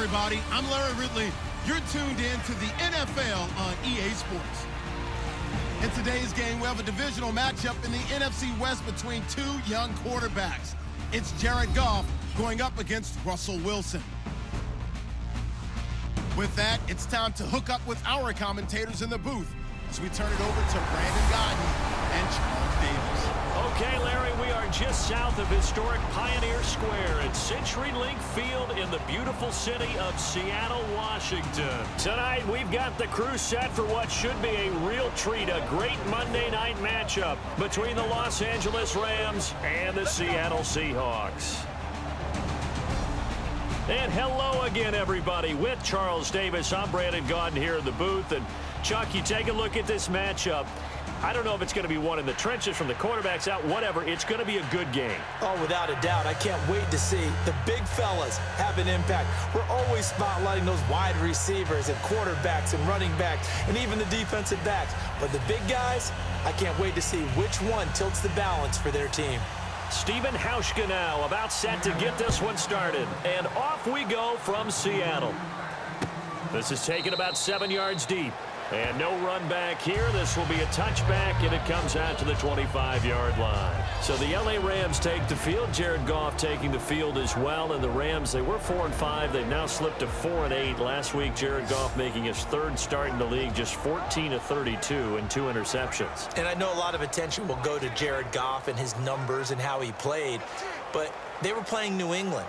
everybody. I'm Larry Ridley. You're tuned in to the NFL on EA Sports. In today's game, we have a divisional matchup in the NFC West between two young quarterbacks. It's Jared Goff going up against Russell Wilson. With that, it's time to hook up with our commentators in the booth as we turn it over to Brandon Godden and Charles Davis. Okay, Larry, we are just south of historic Pioneer Square at CenturyLink Field in the beautiful city of Seattle, Washington. Tonight, we've got the crew set for what should be a real treat, a great Monday night matchup between the Los Angeles Rams and the Seattle Seahawks. And hello again, everybody. With Charles Davis, I'm Brandon Godden here in the booth. And Chuck, you take a look at this matchup. I don't know if it's going to be one in the trenches from the quarterbacks out, whatever. It's going to be a good game. Oh, without a doubt. I can't wait to see the big fellas have an impact. We're always spotlighting those wide receivers and quarterbacks and running backs and even the defensive backs. But the big guys, I can't wait to see which one tilts the balance for their team. Stephen Hauschka now about set to get this one started. And off we go from Seattle. This is taken about 7 yards deep. And no run back here. This will be a touchback, and it comes out to the 25-yard line. So the L.A. Rams take the field. Jared Goff taking the field as well. And the Rams, they were 4-5. They've now slipped to 4-8. Last week, Jared Goff making his third start in the league, just 14 of 32 and 2 interceptions. And I know a lot of attention will go to Jared Goff and his numbers and how he played. But they were playing New England.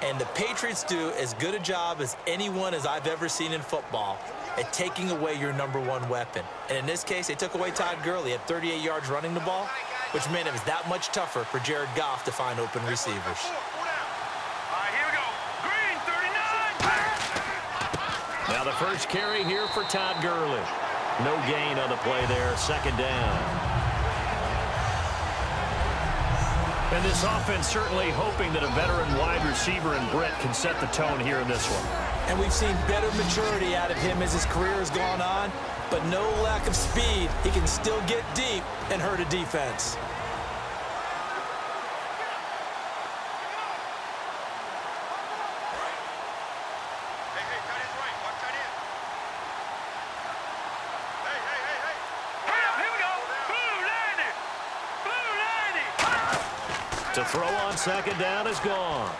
And the Patriots do as good a job as anyone as I've ever seen in football at taking away your number one weapon. And in this case, they took away Todd Gurley at 38 yards running the ball, which meant it was that much tougher for Jared Goff to find open receivers. Here we go. Green, 39. Now the first carry here for Todd Gurley. No gain on the play there, second down. And this offense certainly hoping that a veteran wide receiver in Britt can set the tone here in this one. And we've seen better maturity out of him as his career has gone on, but no lack of speed. He can still get deep and hurt a defense. To throw on second down is gone.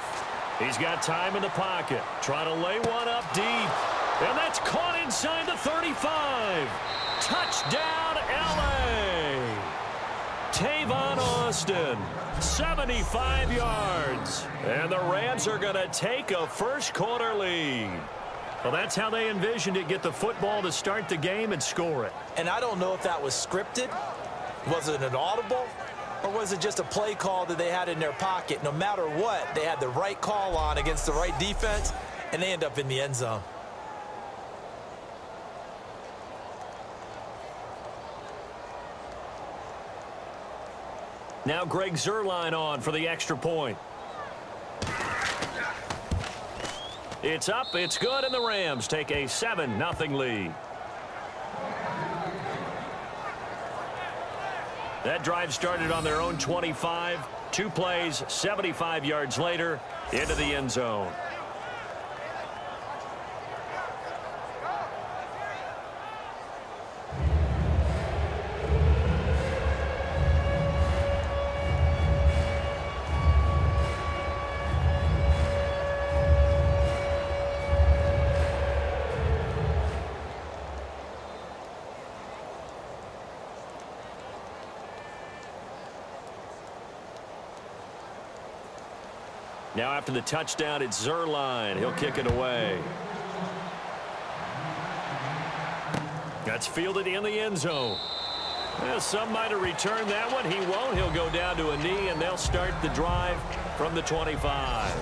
He's got time in the pocket. Trying to lay one up deep. And that's caught inside the 35. Touchdown, L.A. Tavon Austin, 75 yards. And the Rams are going to take a first-quarter lead. Well, that's how they envisioned it, get the football to start the game and score it. And I don't know if that was scripted. Was it an audible? Or was it just a play call that they had in their pocket? No matter what, they had the right call on against the right defense, and they end up in the end zone. Now Greg Zuerlein on for the extra point. It's up, it's good, and the Rams take a 7-0 lead. That drive started on their own 25. 2 plays, 75 yards later, into the end zone. Now after the touchdown, it's Zuerlein. He'll kick it away. That's fielded in the end zone. Well, some might have returned that one. He won't. He'll go down to a knee, and they'll start the drive from the 25.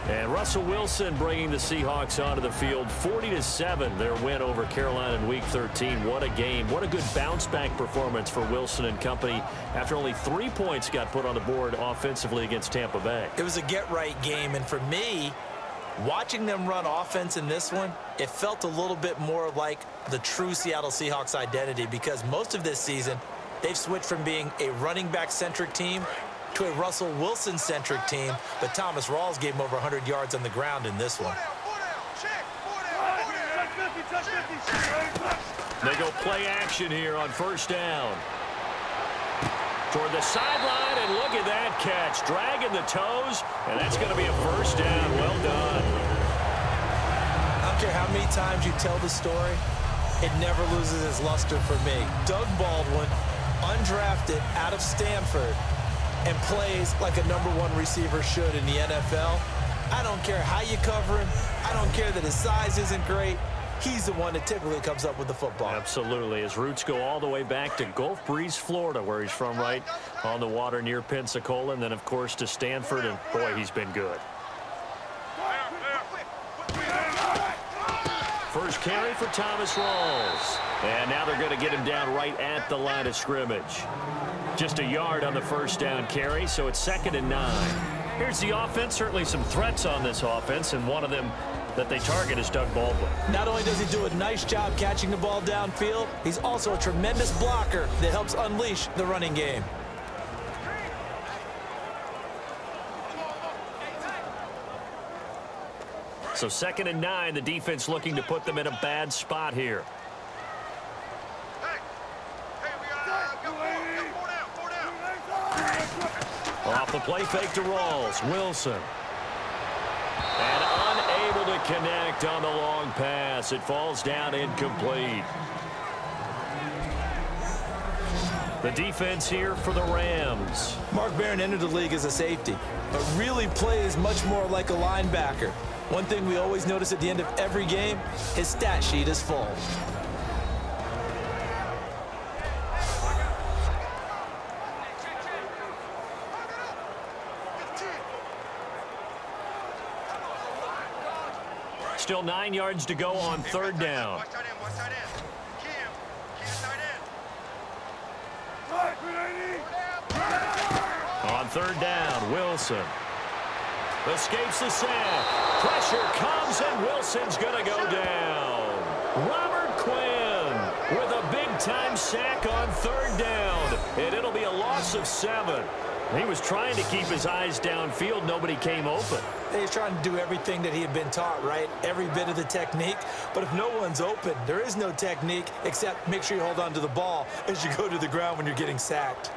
And Russell Wilson bringing the Seahawks onto the field. 40-7, their win over Carolina in Week 13. What a game. What a good bounce-back performance for Wilson and company after only 3 points got put on the board offensively against Tampa Bay. It was a get-right game, and for me, watching them run offense in this one, it felt a little bit more like the true Seattle Seahawks identity, because most of this season, they've switched from being a running back-centric team to a Russell Wilson-centric team, but Thomas Rawls gave him over 100 yards on the ground in this one. They go play action here on first down. Toward the sideline, and look at that catch. Dragging the toes, and that's going to be a first down. Well done. I don't care how many times you tell the story, it never loses its luster for me. Doug Baldwin, undrafted out of Stanford, and plays like a #1 receiver should in the NFL. I don't care how you cover him. I don't care that his size isn't great. He's the one that typically comes up with the football. Absolutely. His roots go all the way back to Gulf Breeze, Florida, where he's from, right on the water near Pensacola, and then, of course, to Stanford, and, boy, he's been good. First carry for Thomas Rawls. And now they're going to get him down right at the line of scrimmage. Just a yard on the first down carry, so it's 2nd and 9. Here's the offense. Certainly some threats on this offense, and one of them that they target is Doug Baldwin. Not only does he do a nice job catching the ball downfield, he's also a tremendous blocker that helps unleash the running game. So 2nd and 9, the defense looking to put them in a bad spot here. Off the play fake to Rawls. Wilson. And unable to connect on the long pass. It falls down incomplete. The defense here for the Rams. Mark Barron entered the league as a safety, but really plays much more like a linebacker. One thing we always notice at the end of every game, his stat sheet is full. Still 9 yards to go on 3rd down. On 3rd down, Wilson escapes the sack. Pressure comes, and Wilson's going to go down. Robert Quinn with a big-time sack on 3rd down, and it'll be a loss of 7. He was trying to keep his eyes downfield. Nobody came open. He's trying to do everything that he had been taught, right? Every bit of the technique. But if no one's open, there is no technique except make sure you hold on to the ball as you go to the ground when you're getting sacked.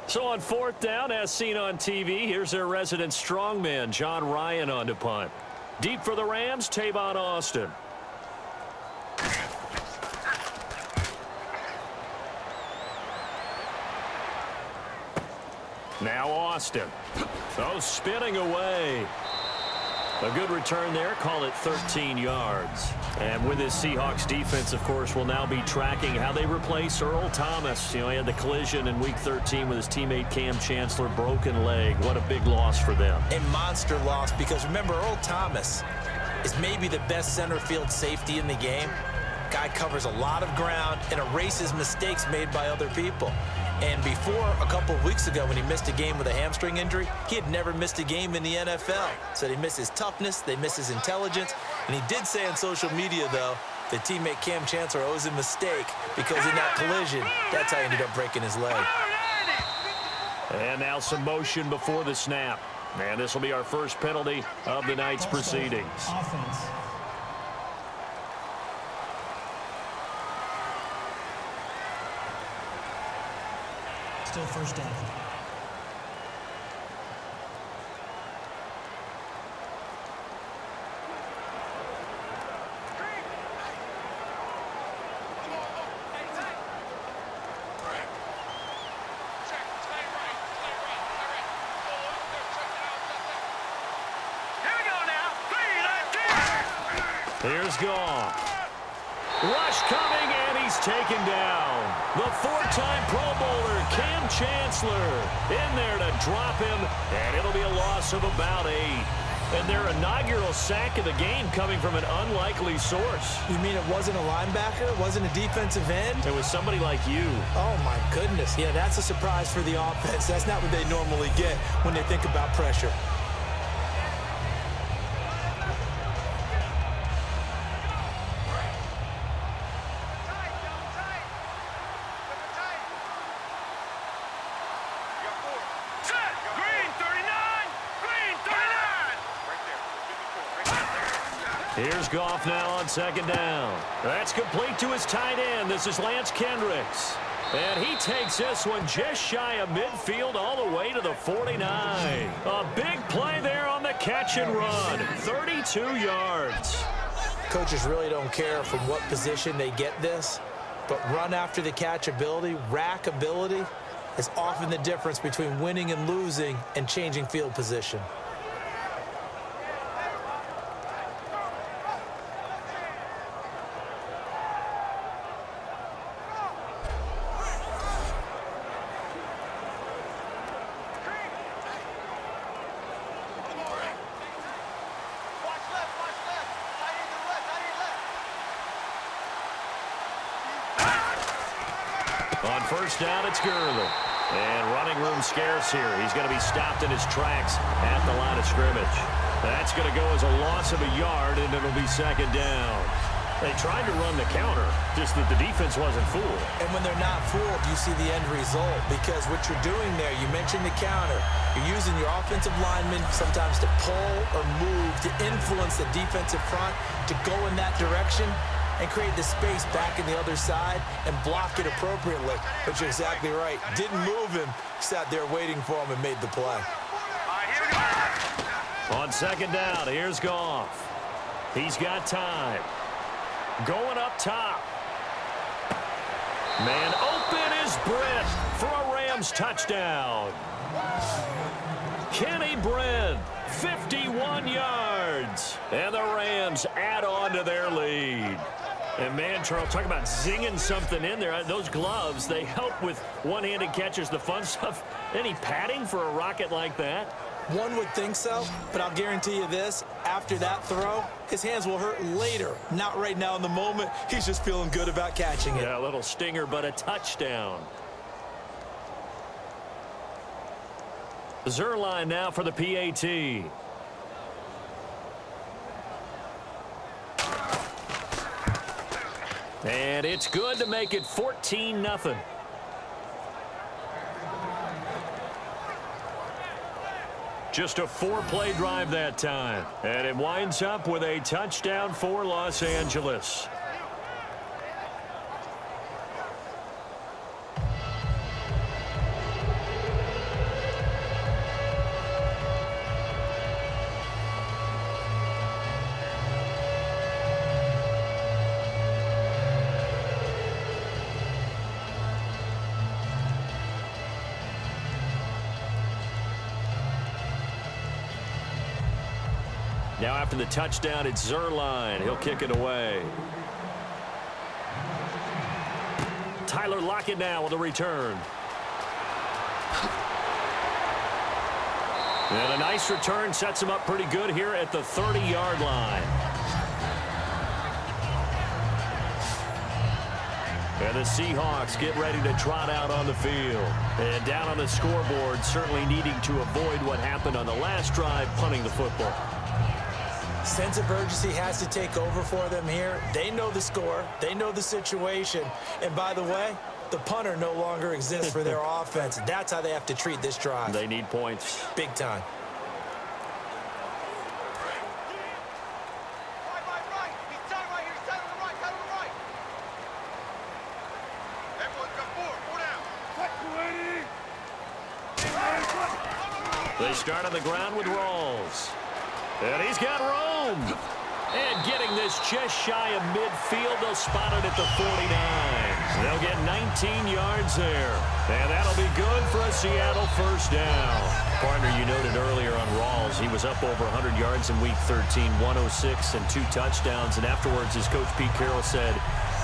So on 4th down, as seen on TV, here's their resident strongman, John Ryan, on to punt. Deep for the Rams, Tavon Austin. Now Austin. Oh, spinning away. A good return there. Call it 13 yards. And with this Seahawks defense, of course, will now be tracking how they replace Earl Thomas. You know, he had the collision in Week 13 with his teammate Cam Chancellor, broken leg. What a big loss for them. A monster loss, because remember, Earl Thomas is maybe the best center field safety in the game. Guy covers a lot of ground and erases mistakes made by other people. And before, a couple of weeks ago, when he missed a game with a hamstring injury, he had never missed a game in the NFL. So they miss his toughness, they miss his intelligence. And he did say on social media, though, that teammate Cam Chancellor owes him a mistake because in that collision, that's how he ended up breaking his leg. And now some motion before the snap. And this will be our first penalty of the night's proceedings. Offense. Still first down. Here's Goff. Rush coming, and he's taken down. The 4-time Pro Bowler, Cam Chancellor, in there to drop him, and it'll be a loss of about 8. And their inaugural sack of the game coming from an unlikely source. You mean it wasn't a linebacker? It wasn't a defensive end? It was somebody like you. Oh, my goodness. Yeah, that's a surprise for the offense. That's not what they normally get when they think about pressure. Here's Goff now on second down. That's complete to his tight end. This is Lance Kendricks. And he takes this one just shy of midfield all the way to the 49. A big play there on the catch and run. 32 yards. Coaches really don't care from what position they get this, but run after the catch ability, rack ability, is often the difference between winning and losing and changing field position. On first down, it's Gurley. And running room scarce here. He's going to be stopped in his tracks at the line of scrimmage. That's going to go as a loss of a yard, and it'll be second down. They tried to run the counter, just that the defense wasn't fooled. And when they're not fooled, you see the end result, because what you're doing there, you mentioned the counter. You're using your offensive linemen sometimes to pull or move to influence the defensive front to go in that direction and create the space back in the other side and block it appropriately. But you're exactly right. Didn't move him. Sat there waiting for him and made the play. On second down, here's Goff. He's got time. Going up top. Man open is Britt for a Rams touchdown. Kenny Britt, 51 yards. And the Rams add on to their lead. And, man, Charles, talk about zinging something in there. Those gloves, they help with one-handed catches, the fun stuff. Any padding for a rocket like that? One would think so, but I'll guarantee you this. After that throw, his hands will hurt later. Not right now in the moment. He's just feeling good about catching it. Yeah, a little stinger, but a touchdown. Zerline now for the PAT. And it's good to make it 14-0. Just a 4-play drive that time. And it winds up with a touchdown for Los Angeles. Now after the touchdown, it's Zerline. He'll kick it away. Tyler Lockett now with a return. And a nice return sets him up pretty good here at the 30-yard line. And the Seahawks get ready to trot out on the field. And down on the scoreboard, certainly needing to avoid what happened on the last drive, punting the football. Sense of urgency has to take over for them here. They know the score. They know the situation. And by the way, the punter no longer exists for their offense. That's how they have to treat this drive. They need points. Big time. They start on the ground with Rawls. And he's got room. And getting this just shy of midfield, they'll spot it at the 49. They'll get 19 yards there. And that'll be good for a Seattle first down. Partner, you noted earlier on Rawls, he was up over 100 yards in Week 13, 106 and 2 touchdowns. And afterwards, as Coach Pete Carroll said,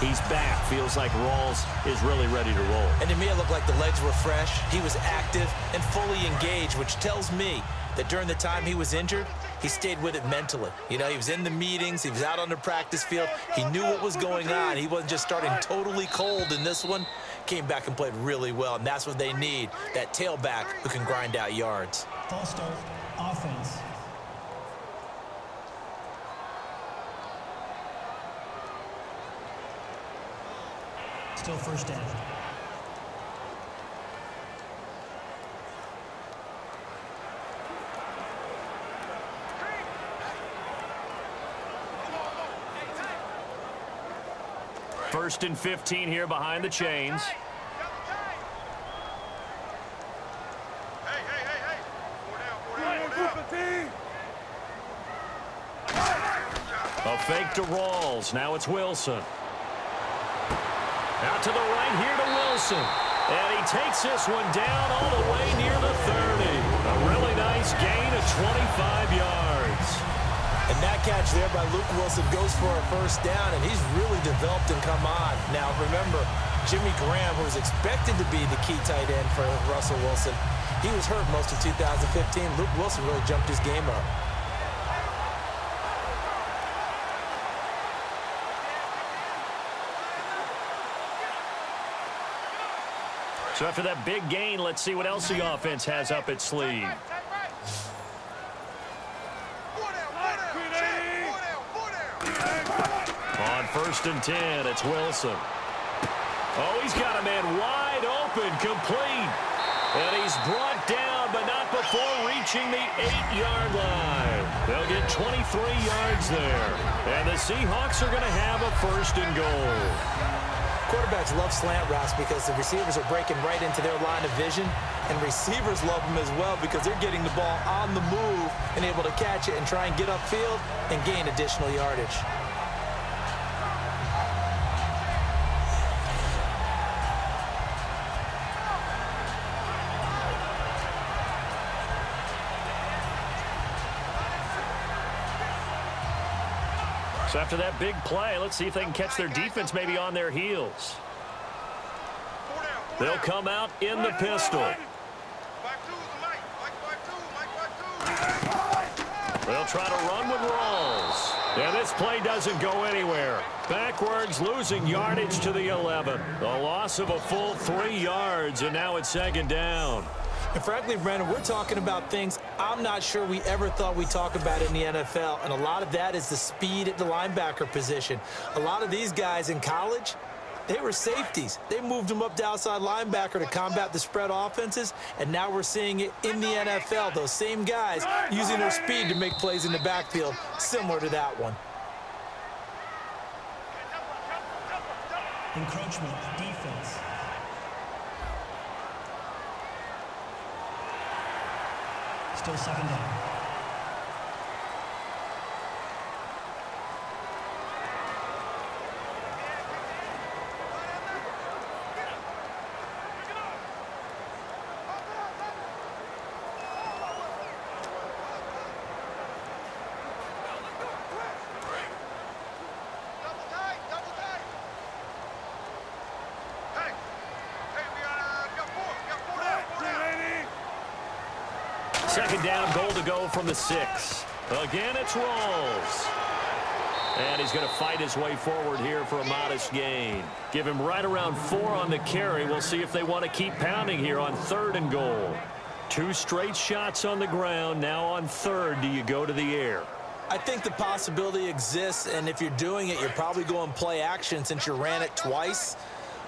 he's back. Feels like Rawls is really ready to roll. And to me, it looked like the legs were fresh. He was active and fully engaged, which tells me that during the time he was injured, he stayed with it mentally. You know, he was in the meetings. He was out on the practice field. He knew what was going on. He wasn't just starting totally cold in this one. Came back and played really well, and that's what they need, that tailback who can grind out yards. False start, offense. Still first down. First and 15 here behind the chains. A fake to Rawls. Now it's Wilson. Out to the right here to Wilson. And he takes this one down all the way near the 30. A really nice gain of 25 yards. And that catch there by Luke Wilson goes for a first down, and he's really developed and come on. Now, remember, Jimmy Graham, who was expected to be the key tight end for Russell Wilson, he was hurt most of 2015. Luke Wilson really jumped his game up. So after that big gain, let's see what else the offense has up its sleeve. On first and 10, it's Wilson. Oh, he's got a man wide open, complete. And he's brought down, but not before reaching the 8-yard line. They'll get 23 yards there. And the Seahawks are going to have a first and goal. Quarterbacks love slant routes because the receivers are breaking right into their line of vision, and receivers love them as well because they're getting the ball on the move and able to catch it and try and get upfield and gain additional yardage. So after that big play, let's see if they can catch their defense maybe on their heels. They'll come out in the pistol. They'll try to run with Rawls. And this play doesn't go anywhere. Backwards, losing yardage to the 11. A loss of a full 3 yards, and now it's second down. And frankly, Brandon, we're talking about things I'm not sure we ever thought we'd talk about in the NFL, and a lot of that is the speed at the linebacker position. A lot of these guys in college, they were safeties. They moved them up to outside linebacker to combat the spread offenses, and now we're seeing it in the NFL. Those same guys using their speed to make plays in the backfield, similar to that one. Encroachment, defense. Still second down. Second down, goal to go from the 6. Again, it's Rawls. And he's going to fight his way forward here for a modest gain. Give him right around 4 on the carry. We'll see if they want to keep pounding here on 3rd and goal. 2 straight shots on the ground. Now on 3rd, do you go to the air? I think the possibility exists, and if you're doing it, you're probably going play action since you ran it twice.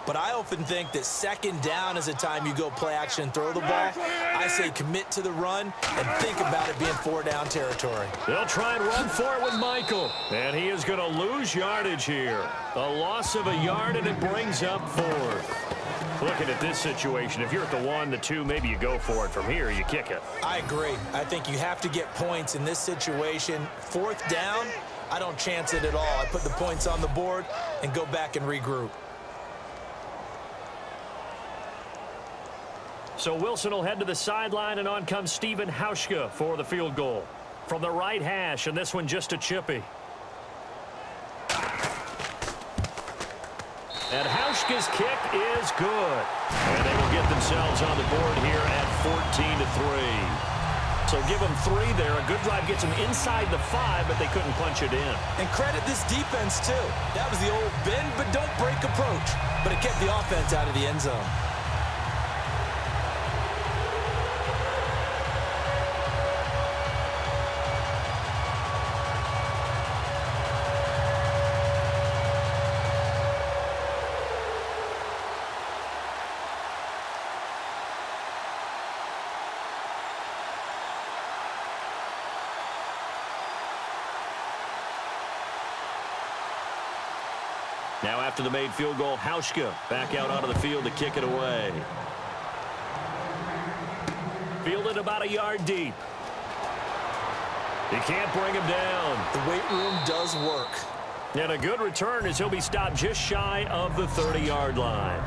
But I often think that second down is a time you go play action and throw the ball. I say commit to the run and think about it being 4-down territory. They'll try and run for it with Michael. And he is going to lose yardage here. A loss of a yard, and it brings up 4th. Looking at this situation, if you're at the 1, the 2, maybe you go for it. From here, you kick it. I agree. I think you have to get points in this situation. 4th down, I don't chance it at all. I put the points on the board and go back and regroup. So Wilson will head to the sideline, and on comes Stephen Hauschka for the field goal. From the right hash, and this one just a chippy. And Hauschka's kick is good. And they will get themselves on the board here at 14-3. So give them 3 there. A good drive gets them inside the 5, but they couldn't punch it in. And credit this defense, too. That was the old bend but don't break approach, but it kept the offense out of the end zone. Now after the made field goal, Hauschka back out onto the field to kick it away. Fielded about a yard deep. He can't bring him down. The weight room does work. And a good return as he'll be stopped just shy of the 30-yard line.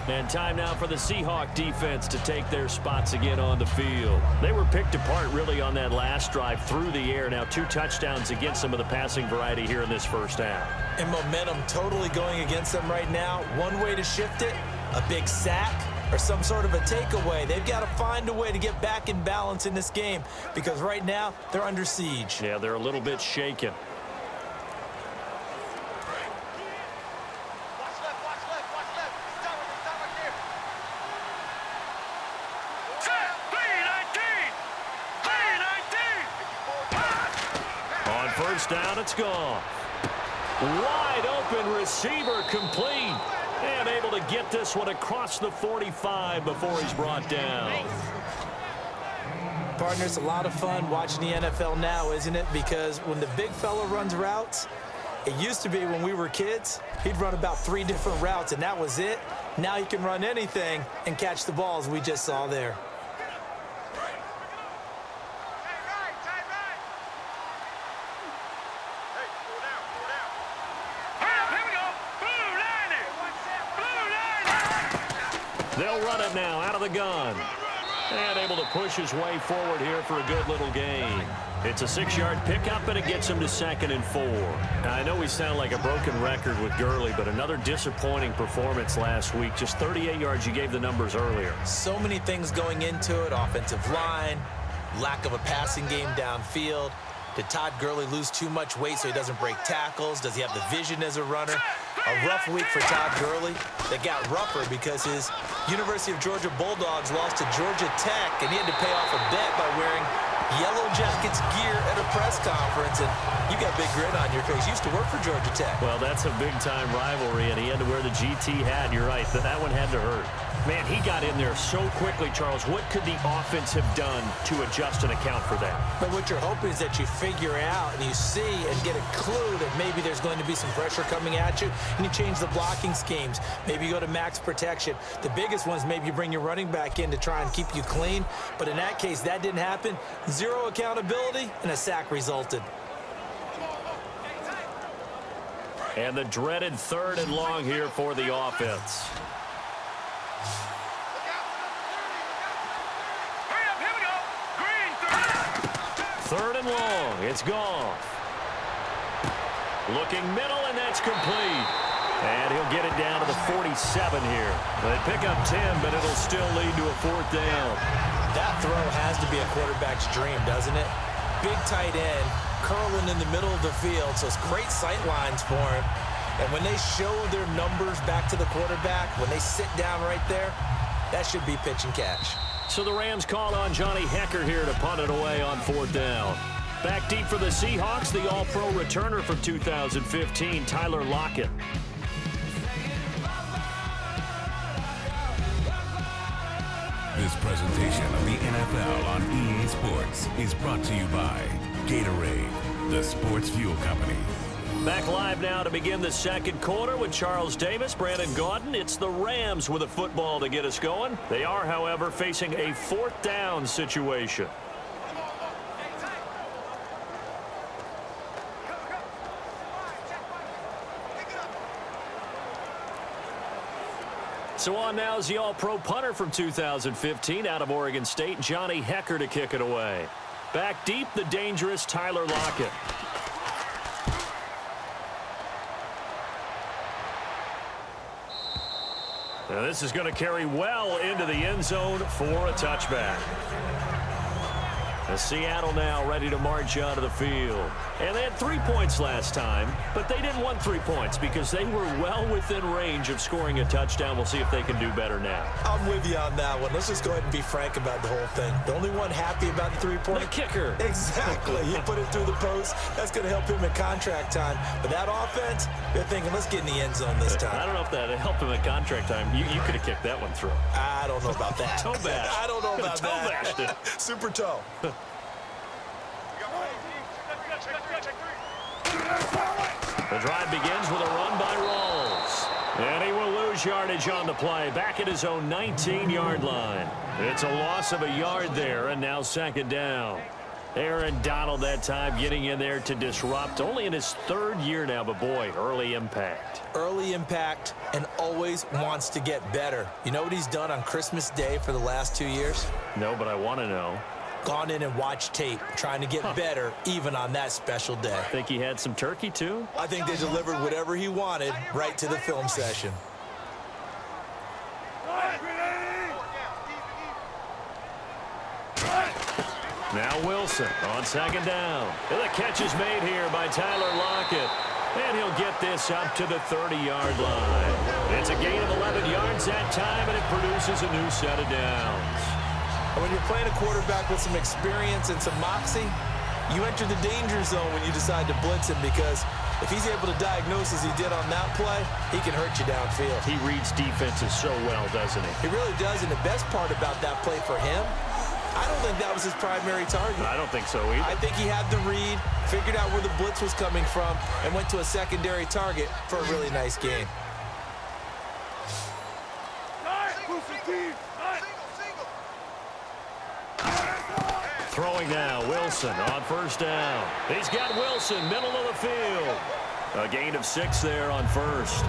And time now for the Seahawks defense to take their spots again on the field. They were picked apart really on that last drive through the air. Now 2 touchdowns against some of the passing variety here in this first half. And momentum totally going against them right now. One way to shift it, a big sack or some sort of a takeaway. They've got to find a way to get back in balance in this game because right now they're under siege. Yeah, they're a little bit shaken. First down, it's gone. Wide open receiver complete. And able to get this one across the 45 before he's brought down. Partner, it's a lot of fun watching the NFL now, isn't it? Because when the big fella runs routes, it used to be when we were kids, he'd run about 3 different routes, and that was it. Now he can run anything and catch the balls we just saw there. They'll run it now out of the gun. And able to push his way forward here for a good little gain. It's a 6-yard pickup, and it gets him to 2nd and 4. Now, I know we sound like a broken record with Gurley, but another disappointing performance last week. Just 38 yards. You gave the numbers earlier. So many things going into it. Offensive line, lack of a passing game downfield. Did Todd Gurley lose too much weight so he doesn't break tackles? Does he have the vision as a runner? A rough week for Todd Gurley. They got rougher because his University of Georgia Bulldogs lost to Georgia Tech, and he had to pay off a bet by wearing Yellow Jackets gear at a press conference. And you got a big grin on your face. You used to work for Georgia Tech. Well, that's a big-time rivalry, and he had to wear the GT hat. You're right. That one had to hurt. Man, he got in there so quickly, Charles. What could the offense have done to adjust and account for that? But what you're hoping is that you figure out and you see and get a clue that maybe there's going to be some pressure coming at you, and you change the blocking schemes. Maybe you go to max protection. The biggest one is maybe you bring your running back in to try and keep you clean. But in that case, that didn't happen. 0 accountability, and a sack resulted. And the dreaded 3rd and long here for the offense. Third and long. It's gone. Looking middle, and that's complete. And he'll get it down to the 47 here. They pick up 10, but it'll still lead to a 4th down. That throw has to be a quarterback's dream, doesn't it? Big tight end, curling in the middle of the field, so it's great sight lines for him. And when they show their numbers back to the quarterback, when they sit down right there, that should be pitch and catch. So the Rams call on Johnny Hecker here to punt it away on 4th down. Back deep for the Seahawks, the All-Pro returner from 2015, Tyler Lockett. This presentation of the NFL on EA Sports is brought to you by Gatorade, the sports fuel company. Back live now to begin the 2nd quarter with Charles Davis, Brandon Gaudin. It's the Rams with a football to get us going. They are, however, facing a 4th down situation. So on now is the All-Pro punter from 2015 out of Oregon State, Johnny Hecker, to kick it away. Back deep, the dangerous Tyler Lockett. Now this is going to carry well into the end zone for a touchback. As Seattle now ready to march out of the field. And they had 3 points last time, but they didn't want 3 points because they were well within range of scoring a touchdown. We'll see if they can do better now. I'm with you on that one. Let's just go ahead and be frank about the whole thing. The only one happy about the 3-point. The kicker. Exactly. He put it through the post. That's going to help him in contract time. But that offense, they're thinking, let's get in the end zone this time. I don't know if that helped him at contract time. You could have kicked that one through. I don't know about that. Toe bash. I don't know about toe that. Bashed it. Super toe. Check 3. The drive begins with a run by Rawls. And he will lose yardage on the play, back at his own 19-yard line. It's a loss of a yard there, and now second down. Aaron Donald that time getting in there to disrupt. Only in his third year now, but boy, early impact. Early impact and always wants to get better. You know what he's done on Christmas Day for the last 2 years? No, but I want to know. Gone in and watched tape, trying to get better even on that special day. Think he had some turkey, too? I think they delivered whatever he wanted right to the film session. Now Wilson on second down. And the catch is made here by Tyler Lockett. And he'll get this up to the 30-yard line. It's a gain of 11 yards that time, and it produces a new set of downs. When you're playing a quarterback with some experience and some moxie, you enter the danger zone when you decide to blitz him, because if he's able to diagnose as he did on that play, he can hurt you downfield. He reads defenses so well, doesn't he? He really does, and the best part about that play for him, I don't think that was his primary target. I don't think so either. I think he had the read, figured out where the blitz was coming from, and went to a secondary target for a really nice gain. Throwing now, Wilson on first down. He's got Wilson, middle of the field. A gain of 6 there on first.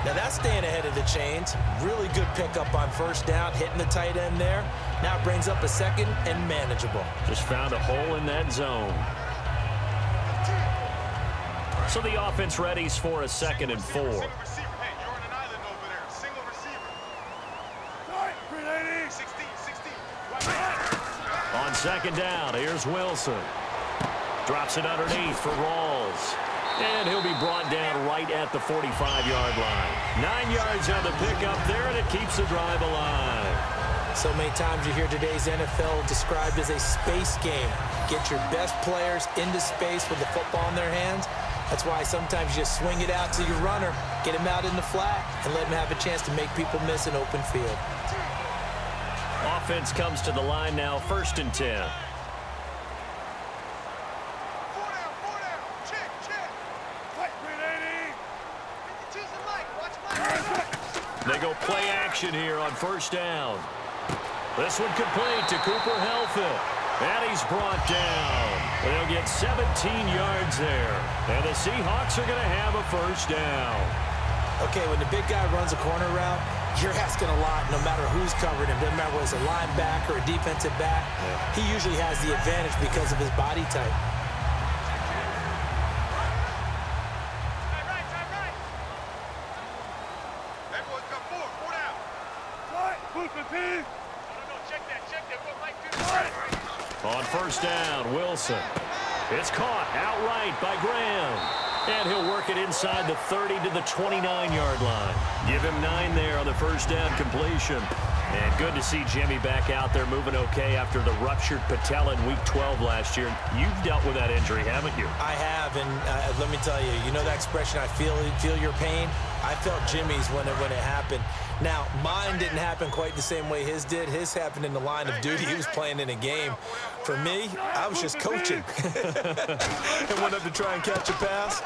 Now that's staying ahead of the chains. Really good pickup on first down, hitting the tight end there. Now it brings up a second and manageable. Just found a hole in that zone. So the offense readies for a 2nd and 4. On second down, here's Wilson. Drops it underneath for Rawls. And he'll be brought down right at the 45-yard line. 9 yards on the pickup there, and it keeps the drive alive. So many times you hear today's NFL described as a space game. Get your best players into space with the football in their hands. That's why sometimes you just swing it out to your runner, get him out in the flat, and let him have a chance to make people miss an open field. Offense comes to the line now, 1st and 10. They go play action here on first down. This one complete to Cooper Helfet. And he's brought down. They'll get 17 yards there. And the Seahawks are going to have a first down. Okay, when the big guy runs a corner route, you're asking a lot no matter who's covering him. Doesn't matter whether it's a linebacker or a defensive back. Yeah. He usually has the advantage because of his body type. On first down, Wilson. It's caught outright by Graham. And he'll work it inside the 30 to the 29-yard line. Give him 9 there on the first down completion. And good to see Jimmy back out there moving okay after the ruptured patella in Week 12 last year. You've dealt with that injury, haven't you? I have, and let me tell you, you know that expression, I feel your pain? I felt Jimmy's when it happened. Now, mine didn't happen quite the same way his did. His happened in the line of duty. He was playing in a game. For me, I was just coaching. And went up to try and catch a pass.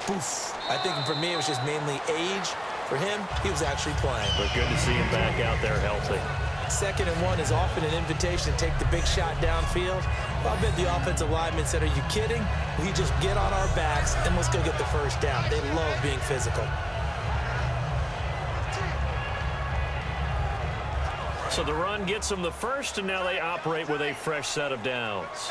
Poof. I think for me, it was just mainly age. For him, he was actually playing. But good to see him back out there healthy. 2nd and 1 is often an invitation to take the big shot downfield. Well, I bet the offensive lineman said, are you kidding? We just get on our backs and let's go get the first down. They love being physical. So the run gets them the first, and now they operate with a fresh set of downs.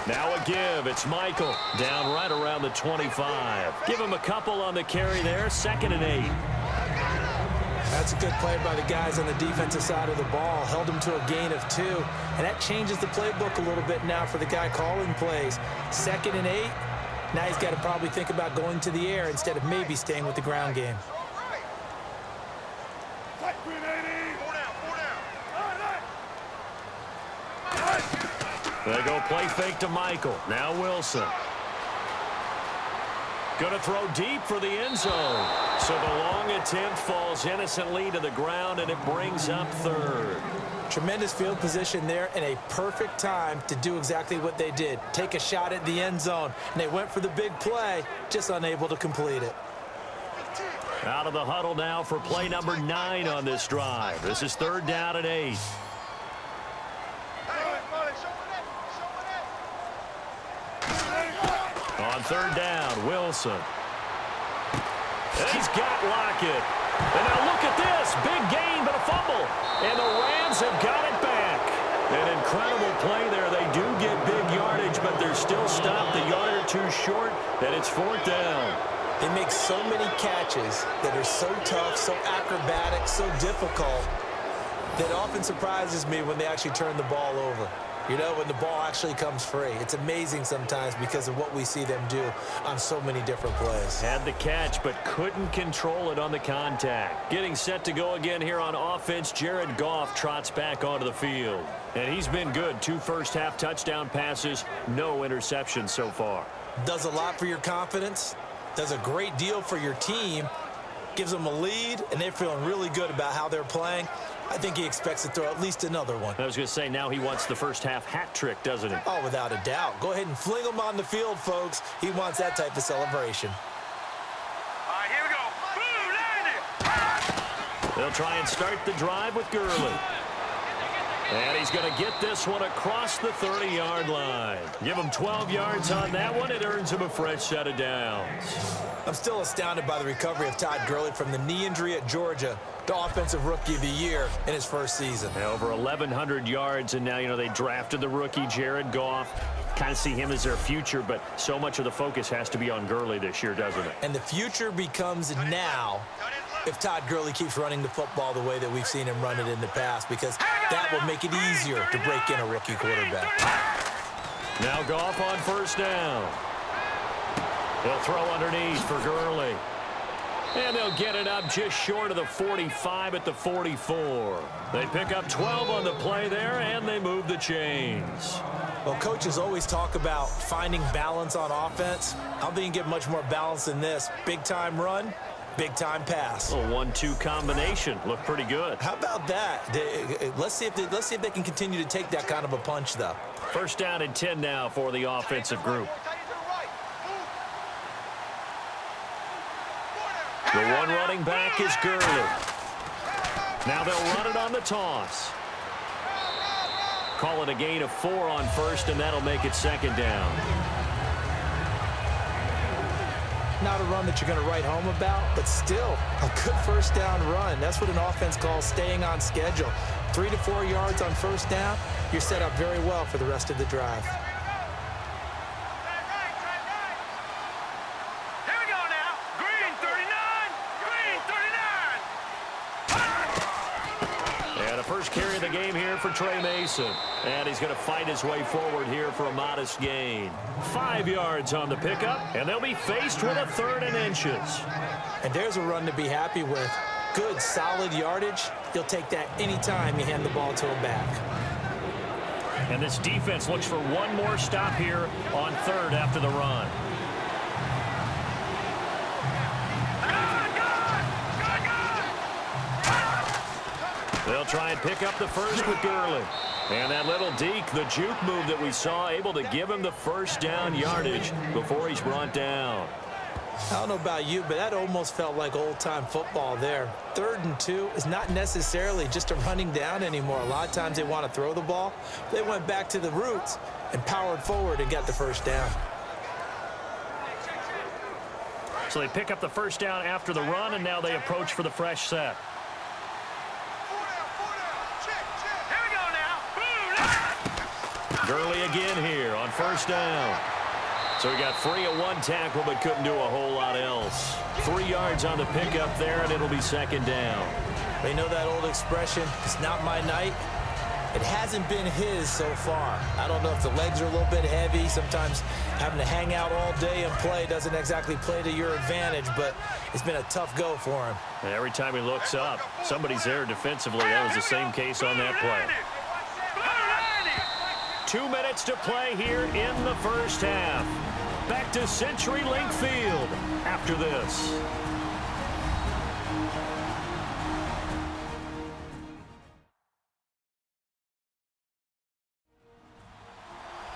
Now a give. It's Michael down right around the 25. Give him a couple on the carry there. 2nd and 8. That's a good play by the guys on the defensive side of the ball. Held him to a gain of 2. And that changes the playbook a little bit now for the guy calling plays. 2nd and 8. Now he's got to probably think about going to the air instead of maybe staying with the ground game. They go play fake to Michael. Now Wilson. Going to throw deep for the end zone. So the long attempt falls innocently to the ground, and it brings up 3rd. Tremendous field position there and a perfect time to do exactly what they did. Take a shot at the end zone. And they went for the big play, just unable to complete it. Out of the huddle now for play number 9 on this drive. This is 3rd down and 8. On 3rd down, Wilson. And he's got Lockett. And now look at this. Big gain, but a fumble. And the Rams have got it back. An incredible play there. They do get big yardage, but they're still stopped a yard or 2 short, and it's 4th down. They make so many catches that are so tough, so acrobatic, so difficult, that often surprises me when they actually turn the ball over. You know, when the ball actually comes free. It's amazing sometimes because of what we see them do on so many different plays. Had the catch, but couldn't control it on the contact. Getting set to go again here on offense, Jared Goff trots back onto the field. And he's been good. 2 first-half touchdown passes, no interceptions so far. Does a lot for your confidence. Does a great deal for your team. Gives them a lead, and they're feeling really good about how they're playing. I think he expects to throw at least another one. I was going to say, now he wants the first-half hat trick, doesn't he? Oh, without a doubt. Go ahead and fling him on the field, folks. He wants that type of celebration. All right, here we go. Boom, landed. They'll try and start the drive with Gurley. And he's going to get this one across the 30-yard line. Give him 12 yards on that one. It earns him a fresh set of downs. I'm still astounded by the recovery of Todd Gurley from the knee injury at Georgia to Offensive Rookie of the Year in his first season. Yeah, over 1,100 yards, and now, you know, they drafted the rookie, Jared Goff. Kind of see him as their future, but so much of the focus has to be on Gurley this year, doesn't it? And the future becomes now if Todd Gurley keeps running the football the way that we've seen him run it in the past, because that will make it easier to break in a rookie quarterback. Now Goff on 1st down. He'll throw underneath for Gurley. And they'll get it up just short of the 45 at the 44. They pick up 12 on the play there, and they move the chains. Well, coaches always talk about finding balance on offense. I don't think you can get much more balance than this. Big-time run, big-time pass. A 1-2 combination. Looked pretty good. How about that? Let's see if they can continue to take that kind of a punch, though. 1st down and 10 now for the offensive group. The one running back is Gurley. Now they'll run it on the toss. Call it a gain of 4 on 1st, and that'll make it 2nd down. Not a run that you're going to write home about, but still a good 1st down run. That's what an offense calls staying on schedule. 3 to 4 yards on 1st down, you're set up very well for the rest of the drive. First carry of the game here for Trey Mason. And he's going to fight his way forward here for a modest gain. 5 yards on the pickup, and they'll be faced with a 3rd and inches. And there's a run to be happy with. Good, solid yardage. You'll take that anytime you hand the ball to a back. And this defense looks for one more stop here on 3rd after the run. They'll try and pick up the 1st with Gurley. And that little deke, the juke move that we saw, able to give him the 1st down yardage before he's brought down. I don't know about you, but that almost felt like old-time football there. 3rd and 2 is not necessarily just a running down anymore. A lot of times they want to throw the ball. They went back to the roots and powered forward and got the 1st down. So they pick up the 1st down after the run, and now they approach for the fresh set. Gurley again here on 1st down. So he got free of 1 tackle, but couldn't do a whole lot else. 3 yards on the pickup there, and it'll be 2nd down. They know that old expression, it's not my night. It hasn't been his so far. I don't know if the legs are a little bit heavy. Sometimes having to hang out all day and play doesn't exactly play to your advantage, but it's been a tough go for him. And every time he looks up, somebody's there defensively. That was the same case on that play. 2 minutes to play here in the 1st half. Back to CenturyLink Field after this.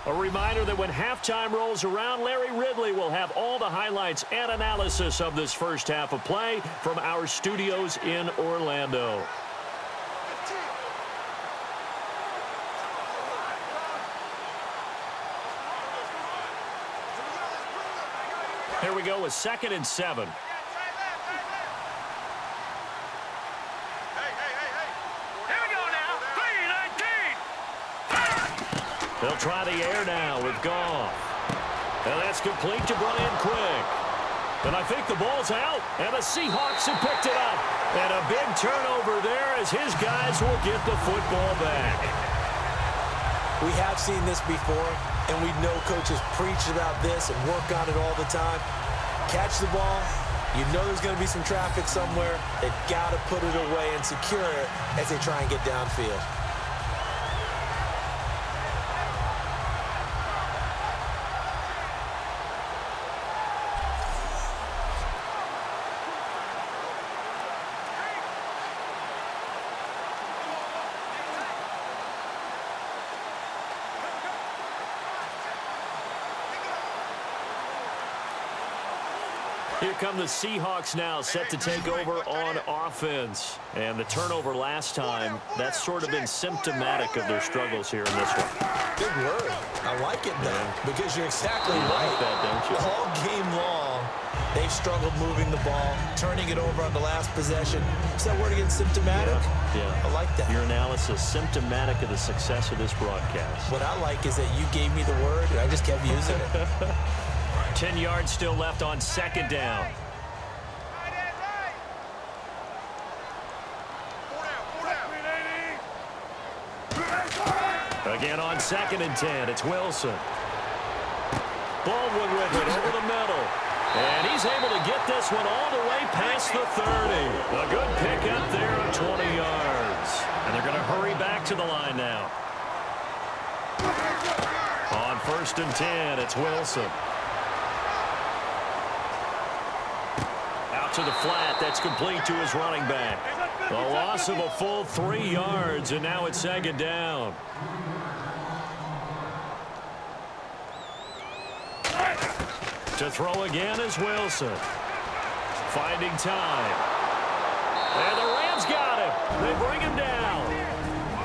A reminder that when halftime rolls around, Larry Ridley will have all the highlights and analysis of this first half of play from our studios in Orlando. Here we go with 2nd and 7. They'll try the air now with Goff. And that's complete to Brian Quick. And I think the ball's out, and the Seahawks have picked it up. And a big turnover there as his guys will get the football back. We have seen this before, and we know coaches preach about this and work on it all the time. Catch the ball. You know there's going to be some traffic somewhere. They've got to put it away and secure it as they try and get downfield. Here come the Seahawks now, set to take over on offense. And the turnover last time, that's sort of been symptomatic of their struggles here in this one. Good word. I like it, though, because you're exactly right. Like that, don't you? All game long, they've struggled moving the ball, turning it over on the last possession. Is that word again, symptomatic? Yeah. I like that. Your analysis, symptomatic of the success of this broadcast. What I like is that you gave me the word, and I just kept using it. 10 yards still left on 2nd down. Again on 2nd and 10, it's Wilson. Baldwin with it over the middle. And he's able to get this one all the way past the 30. A good pick up there of 20 yards. And they're going to hurry back to the line now. On 1st and 10, it's Wilson. To the flat, that's complete to his running back. A loss of a full 3 yards, and now it's 2nd down. To throw again is Wilson. Finding time. And the Rams got him. They bring him down.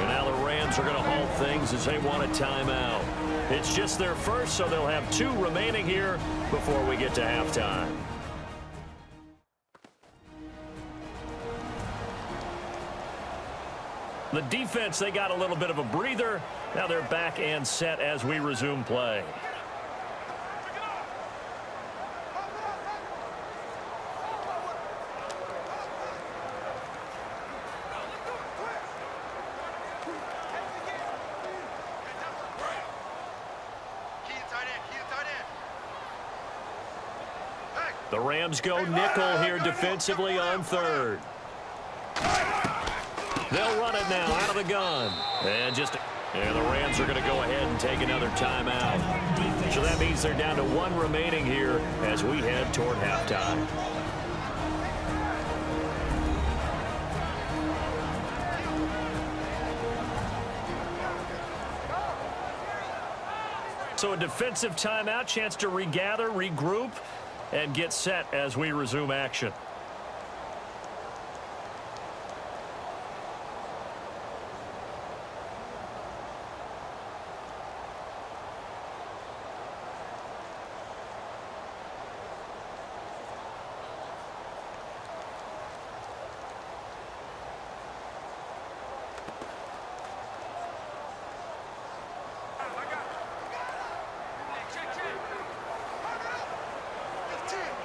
And now the Rams are going to halt things as they want a timeout. It's just their first, so they'll have 2 remaining here before we get to halftime. The defense, they got a little bit of a breather. Now they're back and set as we resume play. The Rams go nickel here defensively on 3rd. They'll run it now out of the gun. And the Rams are going to go ahead and take another timeout. So that means they're down to 1 remaining here as we head toward halftime. So a defensive timeout, chance to regather, regroup, and get set as we resume action.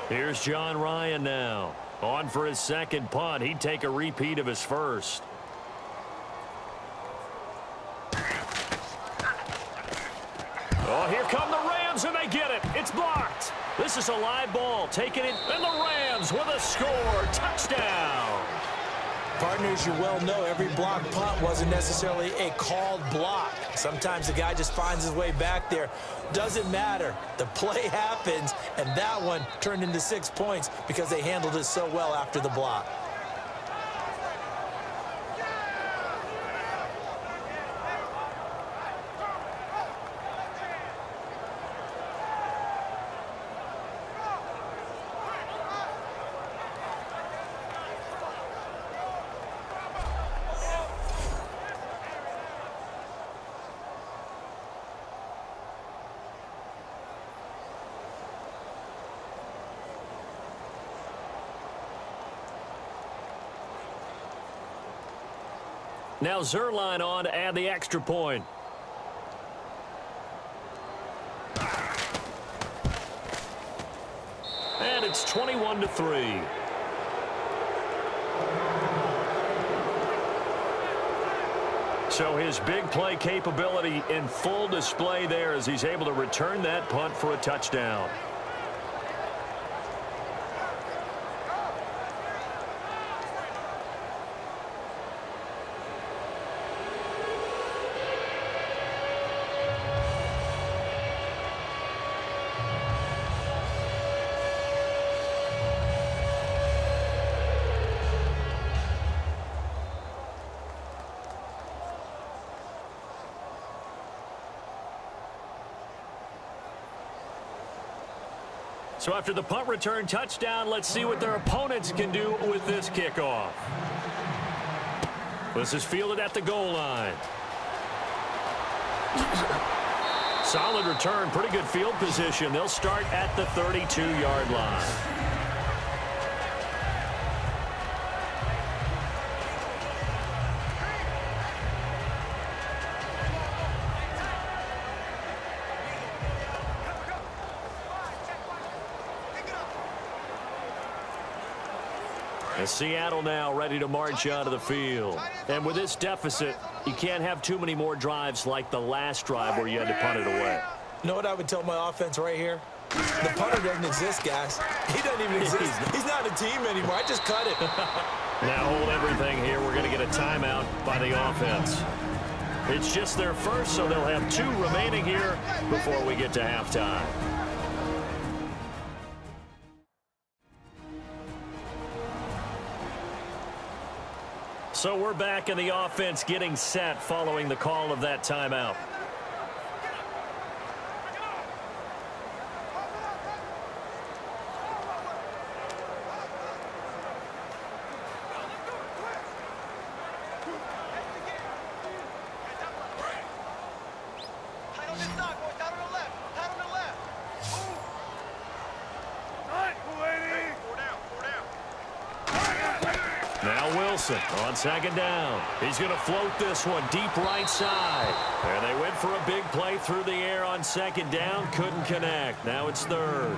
Here's John Ryan now. On for his 2nd punt. He'd take a repeat of his first. Oh, here come the Rams, and they get it. It's blocked. This is a live ball. Taking it, and the Rams with a score. Touchdown. Partners, you well know every block punt wasn't necessarily a called block. Sometimes the guy just finds his way back there. Doesn't matter. The play happens, and that one turned into 6 points because they handled it so well after the block. Now Zerline on to add the extra point. And it's 21-3. So his big play capability in full display there as he's able to return that punt for a touchdown. So after the punt return touchdown, let's see what their opponents can do with this kickoff. This is fielded at the goal line. Solid return, pretty good field position. They'll start at the 32-yard line. And Seattle now ready to march out of the field. And with this deficit, you can't have too many more drives like the last drive where you had to punt it away. You know what I would tell my offense right here? The punter doesn't exist, guys. He doesn't even exist. He's not a team anymore. I just cut it. Now hold everything here. We're going to get a timeout by the offense. It's just their first, so they'll have 2 remaining here before we get to halftime. So we're back in the offense getting set following the call of that timeout. On second down, he's going to float this one deep right side. And they went for a big play through the air on second down, couldn't connect. Now it's third.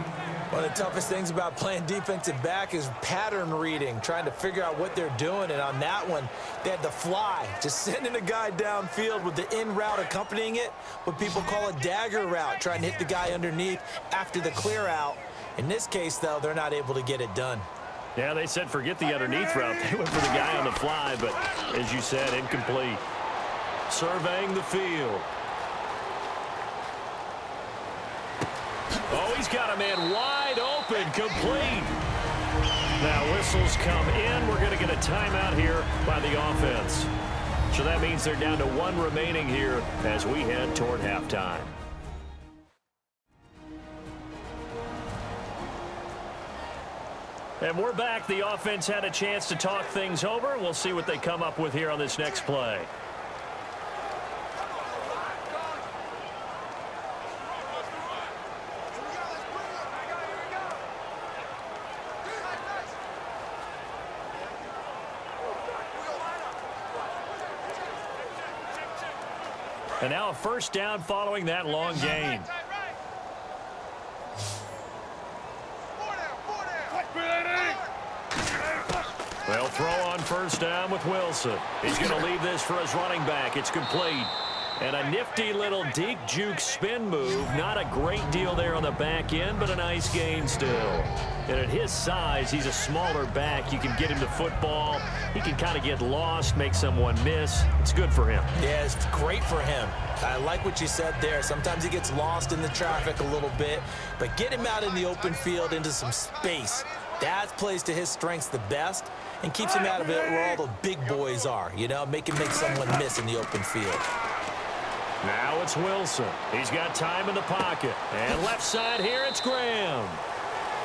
One of the toughest things about playing defensive back is pattern reading, trying to figure out what they're doing. And on that one, they had the fly, just sending a guy downfield with the in route accompanying it, what people call a dagger route, trying to hit the guy underneath after the clear out. In this case, though, they're not able to get it done. Yeah, they said forget the underneath route. They went for the guy on the fly, but as you said, incomplete. Surveying the field. Oh, he's got a man wide open, complete. Now whistles come in. We're going to get a timeout here by the offense. So that means they're down to 1 remaining here as we head toward halftime. And we're back. The offense had a chance to talk things over. We'll see what they come up with here on this next play. And now a first down following that long gain. They'll throw on first down with Wilson. He's going to leave this for his running back. It's complete. And a nifty little deep juke spin move. Not a great deal there on the back end, but a nice gain still. And at his size, he's a smaller back. You can get him to football. He can kind of get lost, make someone miss. It's good for him. Yeah, it's great for him. I like what you said there. Sometimes he gets lost in the traffic a little bit, but get him out in the open field into some space. That plays to his strengths the best and keeps him out of it where all the big boys are, you know, make someone miss in the open field. Now it's Wilson. He's got time in the pocket. And left side here, it's Graham.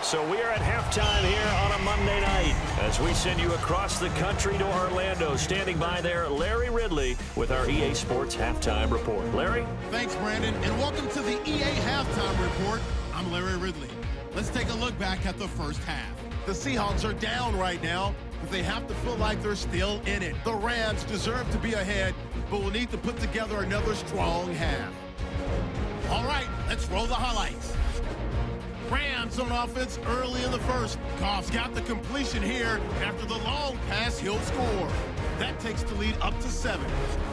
So we are at halftime here on a Monday night as we send you across the country to Orlando. Standing by there, Larry Ridley with our EA Sports Halftime Report. Larry? Thanks, Brandon, and welcome to the EA Halftime Report. I'm Larry Ridley. Let's take a look back at the first half. The Seahawks are down right now, but they have to feel like they're still in it. The Rams deserve to be ahead, but will need to put together another strong half. All right, let's roll the highlights. Rams on offense early in the first. Goff's got the completion here. After the long pass, he'll score. That takes the lead up to 7.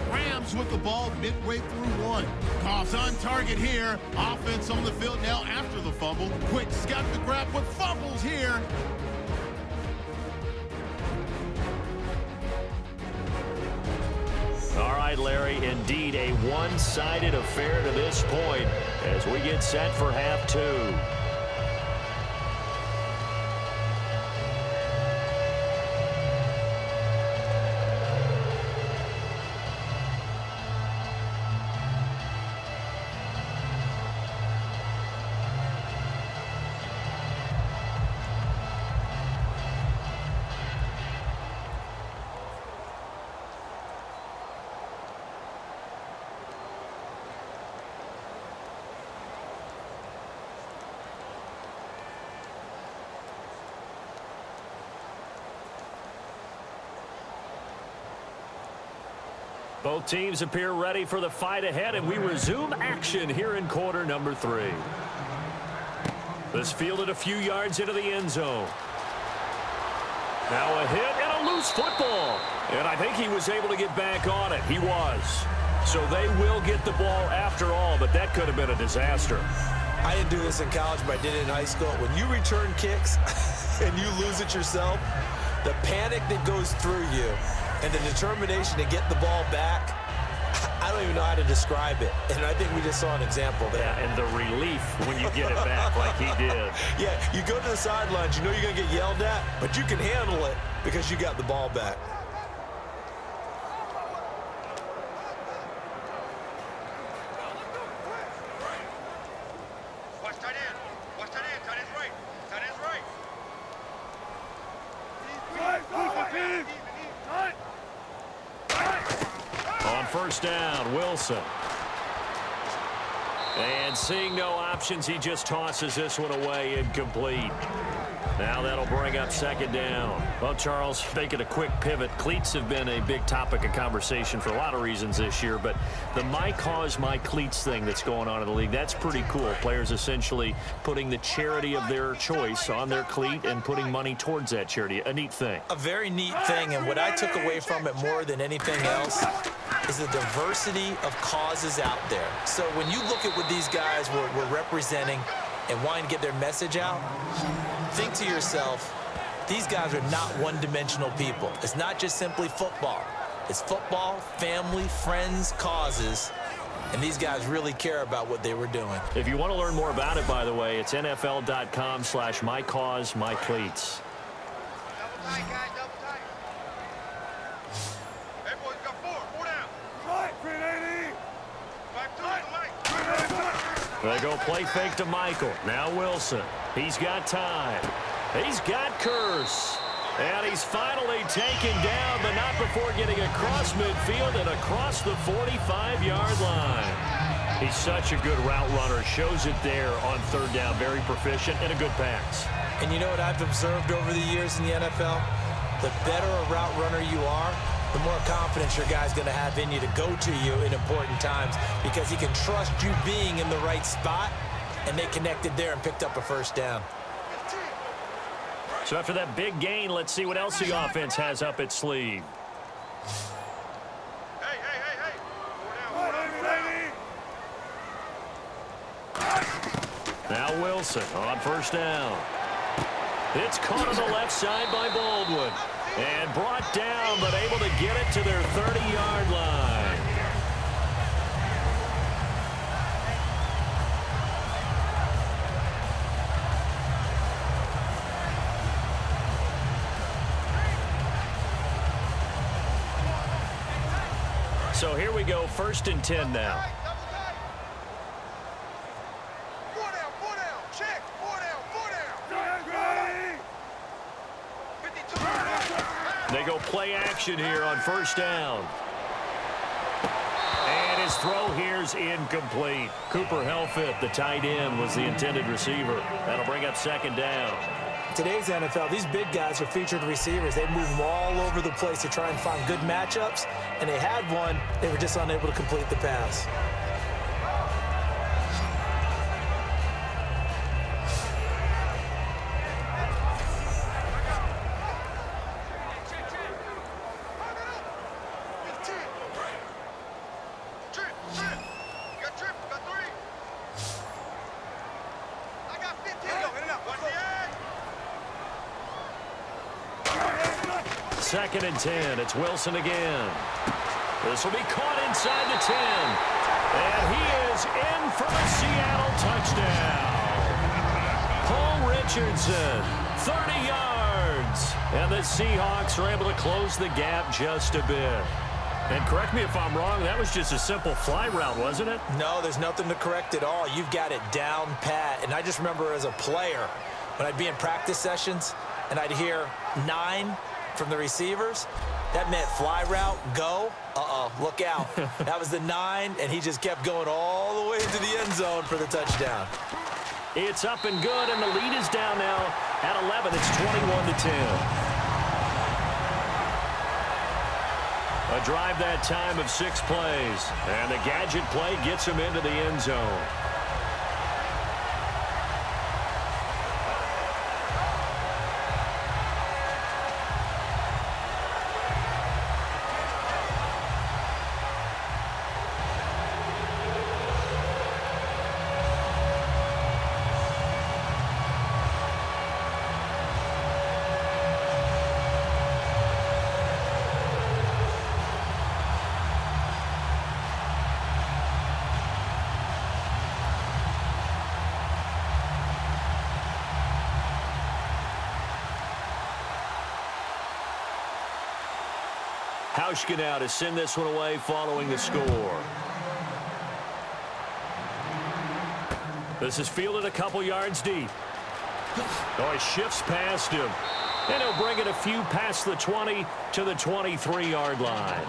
Rams with the ball midway through 1. Goff's on target here. Offense on the field now after the fumble. Quick's got the grab with fumbles here. All right, Larry, indeed a one-sided affair to this point as we get set for half 2. Both teams appear ready for the fight ahead, and we resume action here in quarter number 3. This fielded a few yards into the end zone. Now a hit and a loose football. And I think he was able to get back on it. He was. So they will get the ball after all, but that could have been a disaster. I didn't do this in college, but I did it in high school. When you return kicks and you lose it yourself, the panic that goes through you and the determination to get the ball back, I don't even know how to describe it. And I think we just saw an example there. Yeah, and the relief when you get it back like he did. Yeah, you go to the sidelines, you know you're going to get yelled at, but you can handle it because you got the ball back. Watch tight end. Watch tight end. Tight end's right. Tight end's right. On first down, Wilson. And seeing no options, he just tosses this one away, incomplete. Now that'll bring up second down. Well, Charles, making a quick pivot, cleats have been a big topic of conversation for a lot of reasons this year, but the my cause, my cleats thing that's going on in the league, that's pretty cool. Players essentially putting the charity of their choice on their cleat and putting money towards that charity. A neat thing. A very neat thing, and what I took away from it more than anything else is the diversity of causes out there. So when you look at what these guys were representing and wanting to get their message out, think to yourself, these guys are not one-dimensional people. It's not just simply football. It's football, family, friends, causes, and these guys really care about what they were doing. If you want to learn more about it, by the way, it's NFL.com/mycausemycleats. Double tight, guys. Double tight. Hey, boys, got four down. Right, 380. 5-2 to the light. They go play fake to Michael. Now Wilson. He's got time. He's got Curse. And he's finally taken down, but not before getting across midfield and across the 45-yard line. He's such a good route runner. Shows it there on third down. Very proficient and a good pass. And you know what I've observed over the years in the NFL? The better a route runner you are, the more confidence your guy's going to have in you to go to you in important times because he can trust you being in the right spot, and they connected there and picked up a first down. So after that big gain, let's see what else the offense has up its sleeve. Hey. 4 down. Now Wilson on first down. It's caught on the left side by Baldwin. And brought down, but able to get it to their 30-yard line. So here we go, 1st and 10 now. 4 down. Check. 4 down. 52. They go play action here on first down. And his throw here's incomplete. Cooper Helfit, the tight end, was the intended receiver. That'll bring up second down. today's NFL, these big guys are featured receivers. They move them all over the place to try and find good matchups, and they had one. They were just unable to complete the pass. Second and 10. It's Wilson again. This will be caught inside the 10. And he is in for the Seattle touchdown. Paul Richardson, 30 yards. And the Seahawks are able to close the gap just a bit. And correct me if I'm wrong, that was just a simple fly route, wasn't it? No, there's nothing to correct at all. You've got it down pat. And I just remember as a player, when I'd be in practice sessions and I'd hear 9 from the receivers, that meant fly route, go. Look out. That was the 9, and he just kept going all the way into the end zone for the touchdown. It's up and good, and the lead is down now at 11. It's 21-10. A drive that time of 6 plays, and the gadget play gets him into the end zone. Hauschka now to send this one away following the score. This is fielded a couple yards deep. Oh, he shifts past him. And he'll bring it a few past the 20 to the 23-yard line.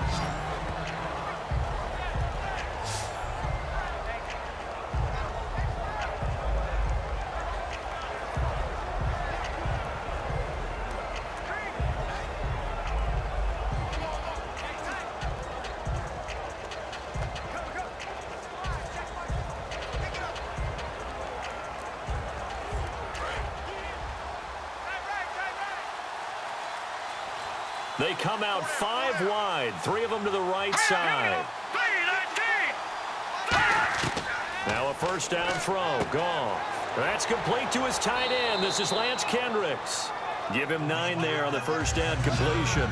They come out 5 wide, 3 of them to the right side. Now a first down throw, gone. That's complete to his tight end. This is Lance Kendricks. Give him 9 there on the first down completion.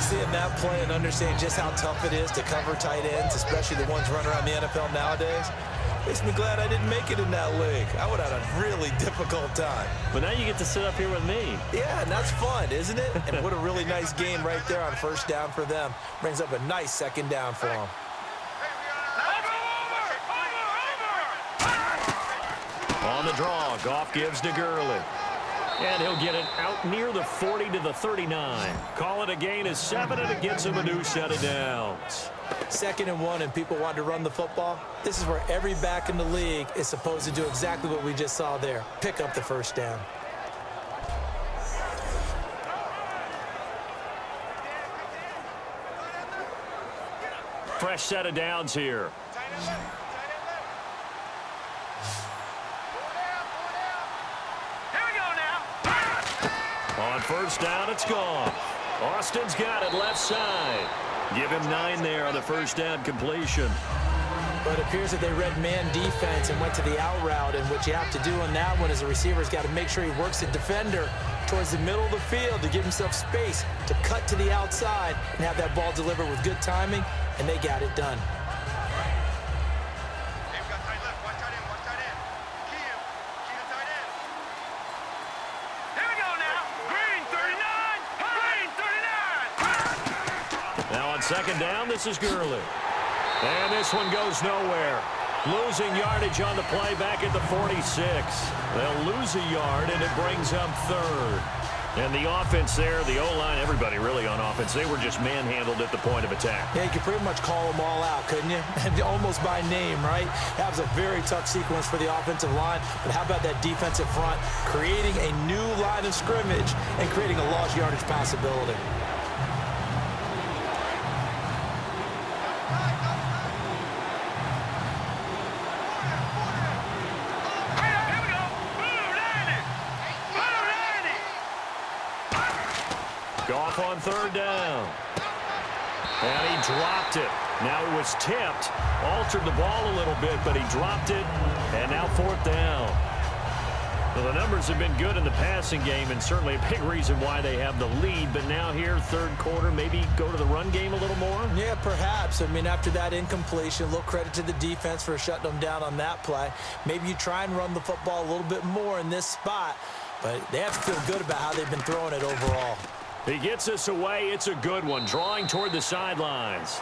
Seeing that play and understanding just how tough it is to cover tight ends, especially the ones running around the NFL nowadays, makes me glad I didn't make it in that league. I would have had a really difficult time. But now you get to sit up here with me. Yeah, and that's fun, isn't it? And what a really nice game right there on first down for them. Brings up a nice second down for them. On the draw, Goff gives to Gurley. And he'll get it out near the 40 to the 39. Call it a gain of 7, and it gets him a new set of downs. 2nd and 1, and people want to run the football. This is where every back in the league is supposed to do exactly what we just saw there. Pick up the first down. Fresh set of downs here. On first down, it's gone. Austin's got it left side. Give him 9 there on the first down completion. But it appears that they read man defense and went to the out route, and what you have to do on that one is the receiver's got to make sure he works the defender towards the middle of the field to give himself space to cut to the outside and have that ball delivered with good timing, and they got it done. Second down, this is Gurley. And this one goes nowhere. Losing yardage on the play back at the 46. They'll lose a yard, and it brings up 3rd. And the offense there, the O-line, everybody really on offense, they were just manhandled at the point of attack. Yeah, you could pretty much call them all out, couldn't you? Almost by name, right? That was a very tough sequence for the offensive line. But how about that defensive front creating a new line of scrimmage and creating a lost yardage possibility? Goff on third down. And he dropped it. Now it was tipped. Altered the ball a little bit, but he dropped it. And now fourth down. Well, the numbers have been good in the passing game, and certainly a big reason why they have the lead. But now here, third quarter, maybe go to the run game a little more? Yeah, perhaps. I mean, after that incompletion, a little credit to the defense for shutting them down on that play. Maybe you try and run the football a little bit more in this spot. But they have to feel good about how they've been throwing it overall. He gets us away. It's a good one. Drawing toward the sidelines.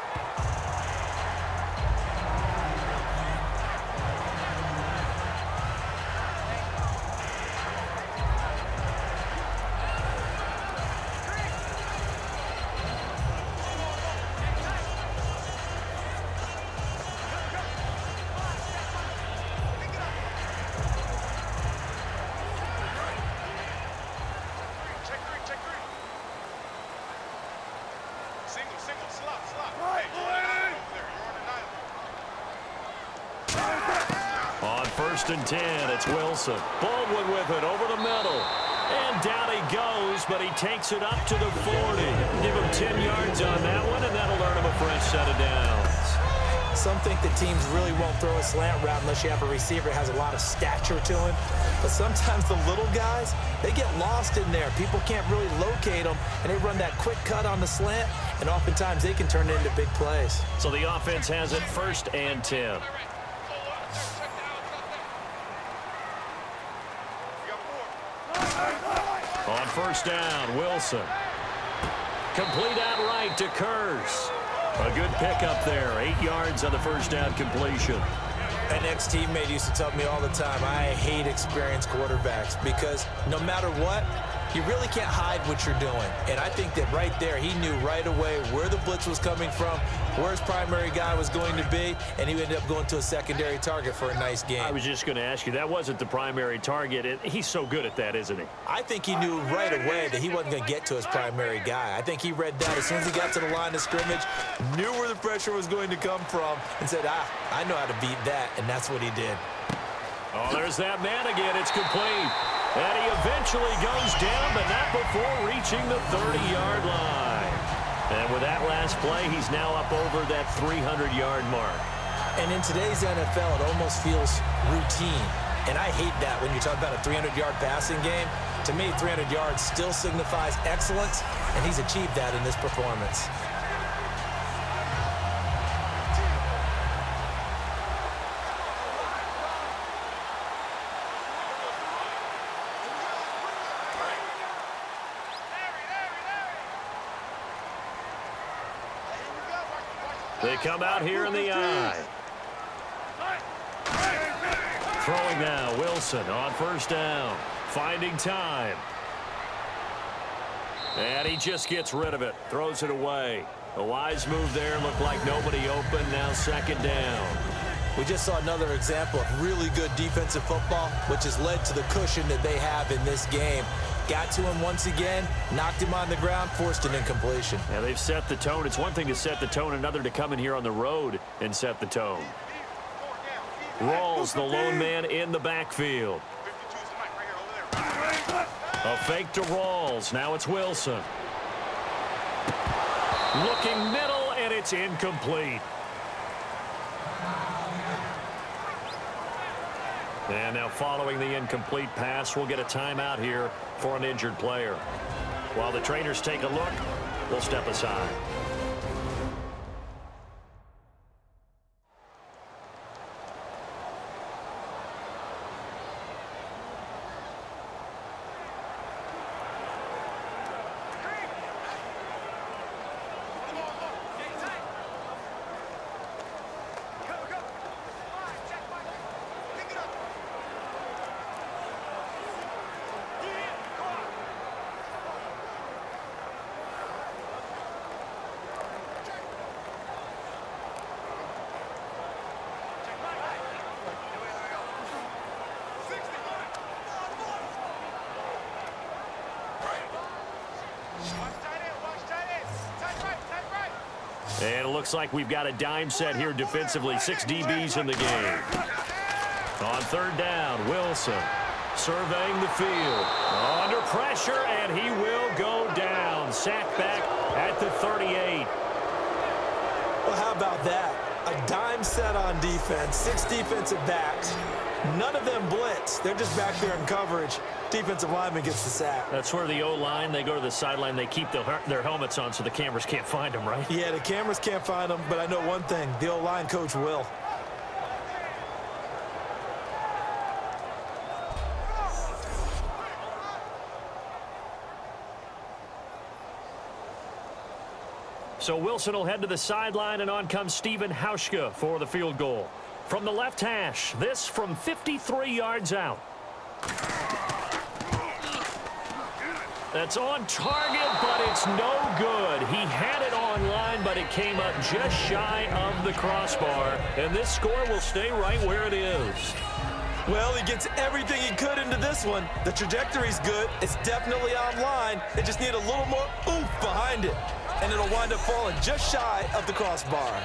First and 10, it's Wilson. Baldwin with it over the middle. And down he goes, but he takes it up to the 40. Give him 10 yards on that one, and that'll earn him a fresh set of downs. Some think the teams really won't throw a slant route unless you have a receiver that has a lot of stature to him. But sometimes the little guys, they get lost in there. People can't really locate them, and they run that quick cut on the slant, and oftentimes they can turn it into big plays. So the offense has it first and 10. On first down, Wilson. Complete outright to Kurz. A good pickup there. 8 yards on the first down completion. An ex-teammate used to tell me all the time, I hate experienced quarterbacks because no matter what, you really can't hide what you're doing. And I think that right there, he knew right away where the blitz was coming from, where his primary guy was going to be, and he ended up going to a secondary target for a nice game. I was just going to ask you, that wasn't the primary target. He's so good at that, isn't he? I think he knew right away that he wasn't going to get to his primary guy. I think he read that as soon as he got to the line of scrimmage, knew where the pressure was going to come from, and said, I know how to beat that, and that's what he did. Oh, there's that man again. It's complete. And he eventually goes down, but not before reaching the 30-yard line. And with that last play, he's now up over that 300-yard mark. And in today's NFL, it almost feels routine. And I hate that when you talk about a 300-yard passing game. To me, 300 yards still signifies excellence, and he's achieved that in this performance. They come out here in the eye. Throwing now, Wilson on first down. Finding time. And he just gets rid of it. Throws it away. A wise move there. Looked like nobody open. Now second down. We just saw another example of really good defensive football, which has led to the cushion that they have in this game. Got to him once again, knocked him on the ground, forced an incompletion. Yeah, they've set the tone. It's one thing to set the tone, another to come in here on the road and set the tone. Rawls, the lone man in the backfield. A fake to Rawls. Now it's Wilson. Looking middle, and it's incomplete. And now following the incomplete pass, we'll get a timeout here for an injured player. While the trainers take a look, we'll step aside. looks like we've got a dime set here defensively. 6 DBs in the game. On third down, Wilson surveying the field. Under pressure, and he will go down. Sacked back at the 38. Well, how about that? A dime set on defense, 6 defensive backs. None of them blitz. They're just back there in coverage. Defensive lineman gets the sack. That's where the O-line, they go to the sideline, they keep their helmets on so the cameras can't find them, right? Yeah, the cameras can't find them, but I know one thing. The O-line coach will. So Wilson will head to the sideline, and on comes Stephen Hauschka for the field goal. From the left hash, this from 53 yards out. That's on target, but it's no good. He had it online, but it came up just shy of the crossbar, and this score will stay right where it is. Well, he gets everything he could into this one. The trajectory's good. It's definitely online. They just need a little more oomph behind it, and it'll wind up falling just shy of the crossbar.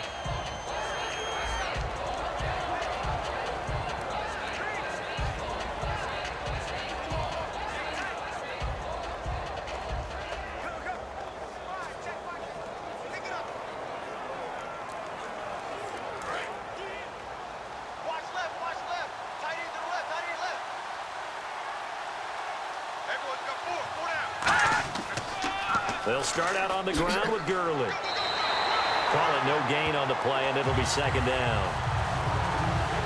They'll start out on the ground with Gurley. Call it no gain on the play, and it'll be second down.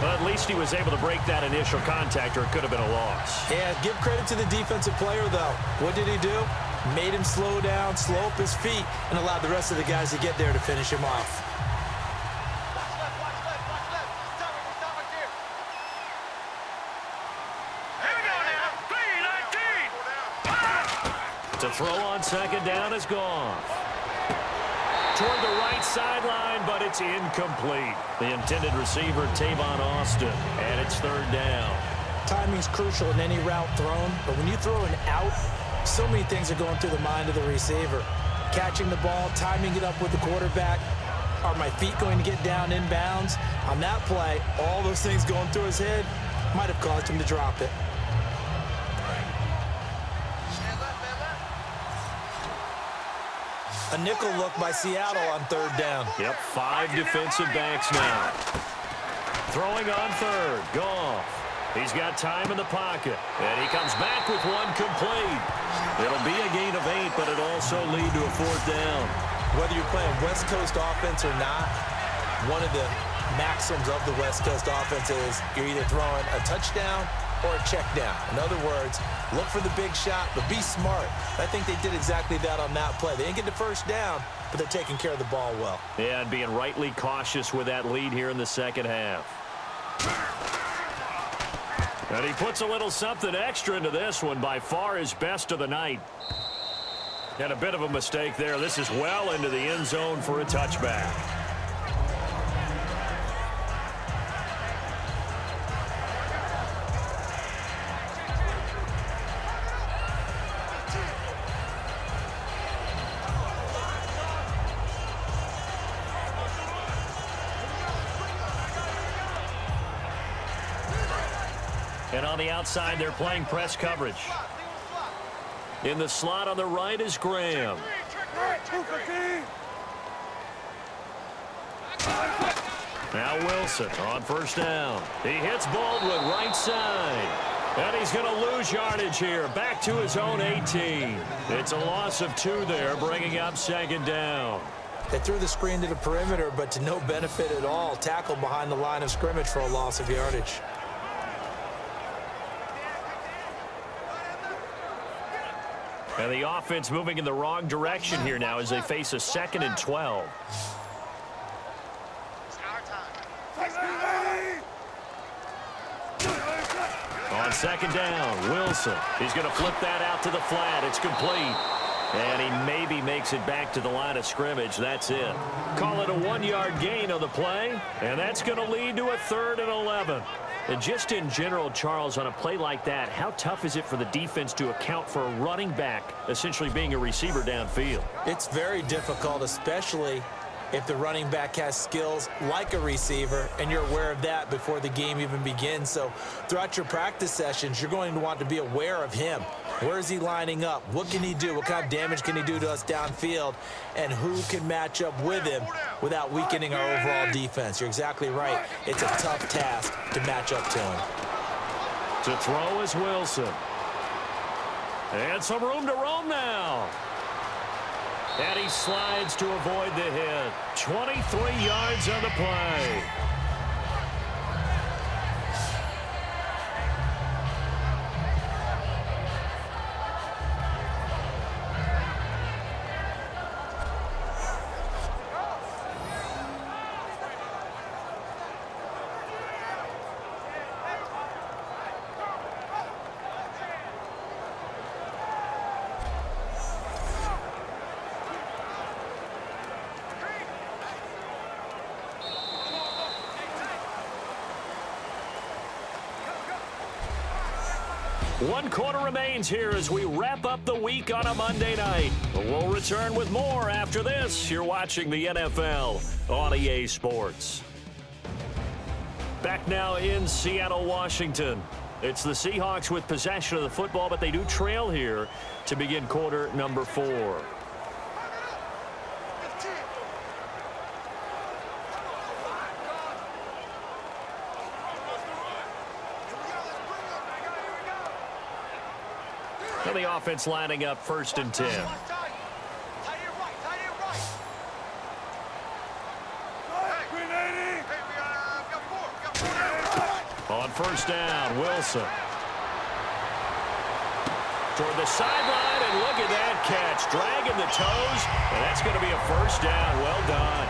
But at least he was able to break that initial contact, or it could have been a loss. Yeah, give credit to the defensive player, though. What did he do? Made him slow down, slow up his feet, and allowed the rest of the guys to get there to finish him off. To throw on second down is Goff. Toward the right sideline, but it's incomplete. The intended receiver, Tavon Austin, and it's third down. Timing's crucial in any route thrown, but when you throw an out, so many things are going through the mind of the receiver. Catching the ball, timing it up with the quarterback. Are my feet going to get down inbounds? On that play, all those things going through his head might have caused him to drop it. A nickel look by Seattle on third down. Yep, 5 defensive backs now. Throwing on third, Goff. He's got time in the pocket, and he comes back with one complete. It'll be a gain of 8, but it'll also lead to a fourth down. Whether you're playing West Coast offense or not, one of the maxims of the West Coast offense is you're either throwing a touchdown or a check down. In other words, look for the big shot, but be smart. I think they did exactly that on that play. They didn't get the first down, but they're taking care of the ball well. Yeah, and being rightly cautious with that lead here in the second half. And he puts a little something extra into this one, by far his best of the night. And a bit of a mistake there. This is well into the end zone for a touchback. And on the outside, they're playing press coverage. In the slot on the right is Graham. Now Wilson on first down. He hits Baldwin right side. And he's going to lose yardage here. Back to his own 18. It's a loss of 2 there, bringing up second down. They threw the screen to the perimeter, but to no benefit at all. Tackled behind the line of scrimmage for a loss of yardage. And the offense moving in the wrong direction here now as they face a 2nd and 12. On second down, Wilson. He's going to flip that out to the flat. It's complete. And he maybe makes it back to the line of scrimmage. That's it. Call it a 1-yard gain on the play. And that's going to lead to a 3rd and 11. And just in general, Charles, on a play like that, how tough is it for the defense to account for a running back essentially being a receiver downfield? It's very difficult, especially if the running back has skills like a receiver, and you're aware of that before the game even begins. So throughout your practice sessions, you're going to want to be aware of him. Where is he lining up? What can he do? What kind of damage can he do to us downfield? And who can match up with him without weakening our overall defense? You're exactly right. It's a tough task to match up to him. To throw is Wilson. And some room to roam now. And he slides to avoid the hit. 23 yards on the play. One quarter remains here as we wrap up the week on a Monday night. We'll return with more after this. You're watching the NFL on EA Sports. Back now in Seattle, Washington. It's the Seahawks with possession of the football, but they do trail here to begin quarter number 4. The offense lining up 1st and 10. On 1st down, Wilson. Toward the sideline, and look at that catch. Dragging the toes, and that's going to be a 1st down. Well done.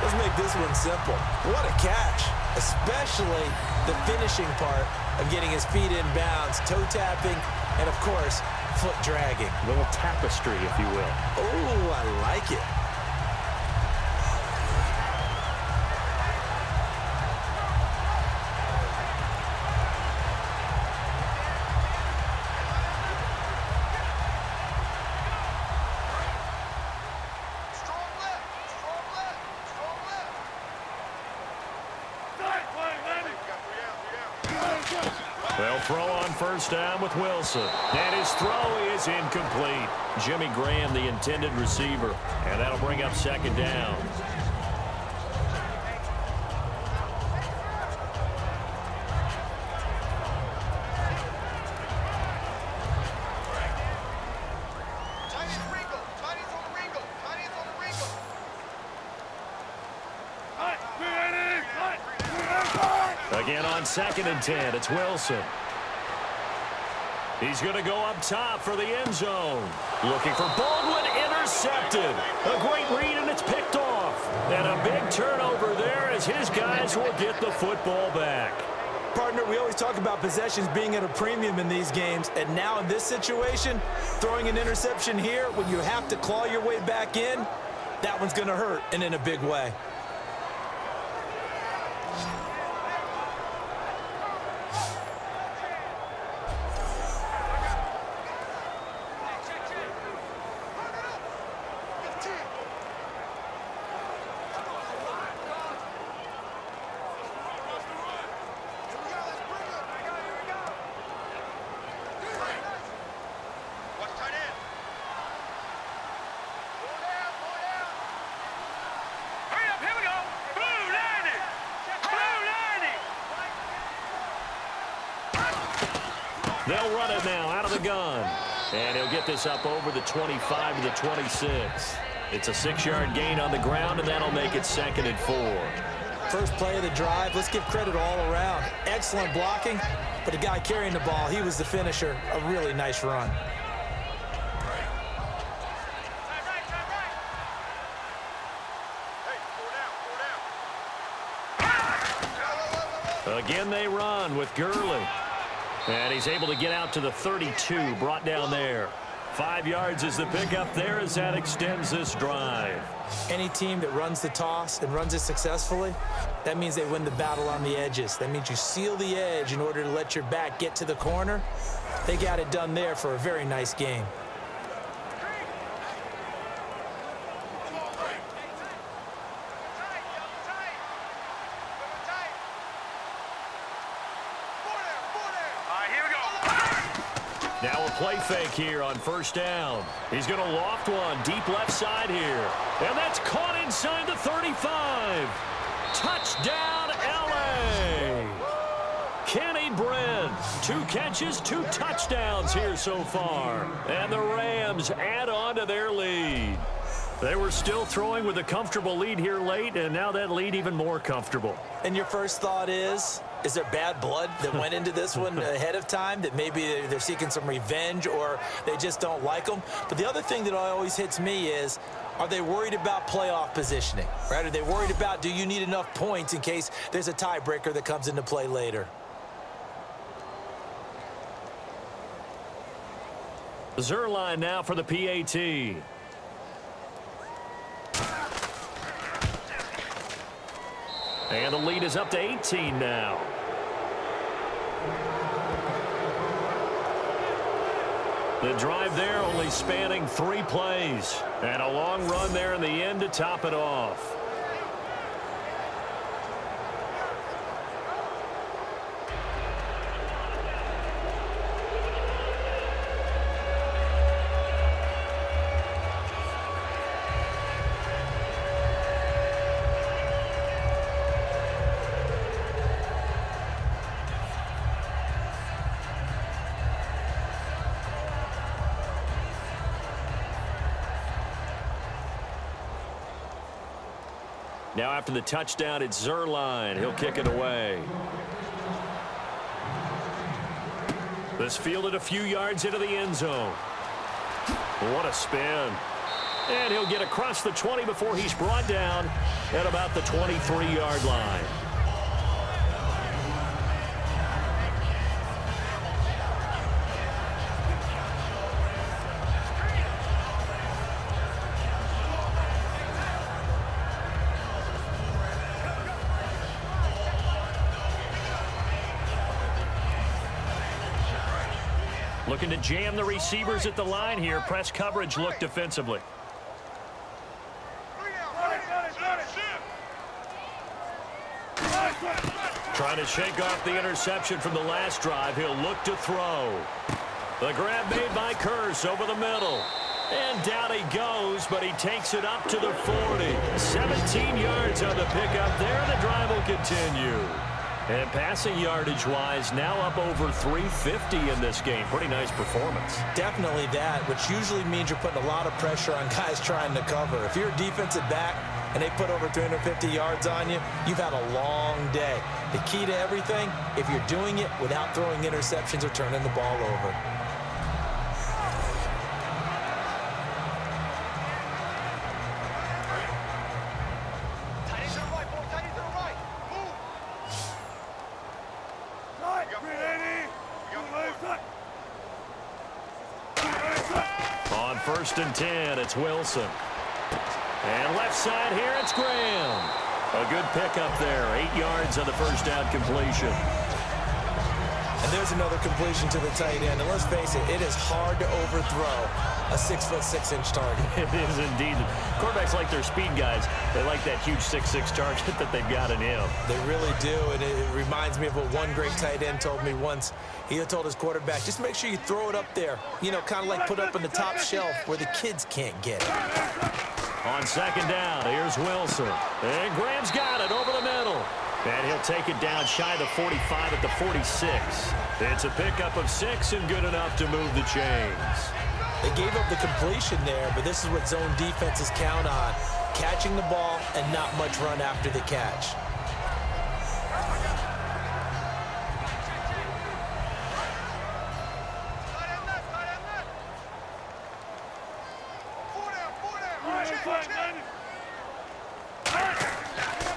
Let's make this one simple. What a catch, especially the finishing part of getting his feet in bounds, toe tapping, and, of course, foot dragging. A little tapestry, if you will. Oh, I like it. They'll throw on 1st down with Wilson. And his throw is incomplete. Jimmy Graham, the intended receiver. And that'll bring up 2nd down. Again on 2nd and 10, it's Wilson. He's going to go up top for the end zone. Looking for Baldwin, intercepted. A great read, and it's picked off. And a big turnover there as his guys will get the football back. Partner, we always talk about possessions being at a premium in these games, and now in this situation, throwing an interception here when you have to claw your way back in, that one's going to hurt, and in a big way. They'll run it now out of the gun. And he'll get this up over the 25 to the 26. It's a 6-yard gain on the ground, and that'll make it 2nd and 4. First play of the drive, let's give credit all around. Excellent blocking, but the guy carrying the ball, he was the finisher. A really nice run. Again, they run with Gurley. And he's able to get out to the 32, brought down there. 5 yards is the pickup there as that extends this drive. Any team that runs the toss and runs it successfully, that means they win the battle on the edges. That means you seal the edge in order to let your back get to the corner. They got it done there for a very nice game. Now a play fake here on first down. He's going to loft one deep left side here. And that's caught inside the 35. Touchdown, L.A. Kenny Brin, 2 catches, 2 touchdowns here so far. And the Rams add on to their lead. They were still throwing with a comfortable lead here late, and now that lead even more comfortable. And your first thought is there bad blood that went into this one ahead of time, that maybe they're seeking some revenge or they just don't like them? But the other thing that always hits me is, are they worried about playoff positioning, right? Are they worried about, do you need enough points in case there's a tiebreaker that comes into play later? Zerline now for the PAT. And the lead is up to 18 now. The drive there only spanning 3 plays. And a long run there in the end to top it off. Now after the touchdown, it's Zerline. He'll kick it away. This fielded a few yards into the end zone. What a spin. And he'll get across the 20 before he's brought down at about the 23-yard line. Looking to jam the receivers at the line here. Press coverage look defensively. Trying to shake off the interception from the last drive. He'll look to throw. The grab made by Curse over the middle. And down he goes, but he takes it up to the 40. 17 yards on the pickup there. The drive will continue. And passing yardage-wise, now up over 350 in this game. Pretty nice performance. Definitely that, which usually means you're putting a lot of pressure on guys trying to cover. If you're a defensive back and they put over 350 yards on you, you've had a long day. The key to everything, if you're doing it without throwing interceptions or turning the ball over. On 1st and 10, it's Wilson. And left side here, it's Graham. A good pickup there, 8 yards on the first down completion. And there's another completion to the tight end. And let's face it, it is hard to overthrow a 6'6" target. It is indeed. Quarterbacks like their speed guys. They like that huge 6'6" target that they've got in him. They really do, and it reminds me of what one great tight end told me once. He told his quarterback, just make sure you throw it up there. You know, kind of like put up on the top shelf where the kids can't get it. On 2nd down, here's Wilson. And Graham's got it over the middle. And he'll take it down shy of the 45 at the 46. It's a pickup of 6 and good enough to move the chains. They gave up the completion there, but this is what zone defenses count on. Catching the ball and not much run after the catch.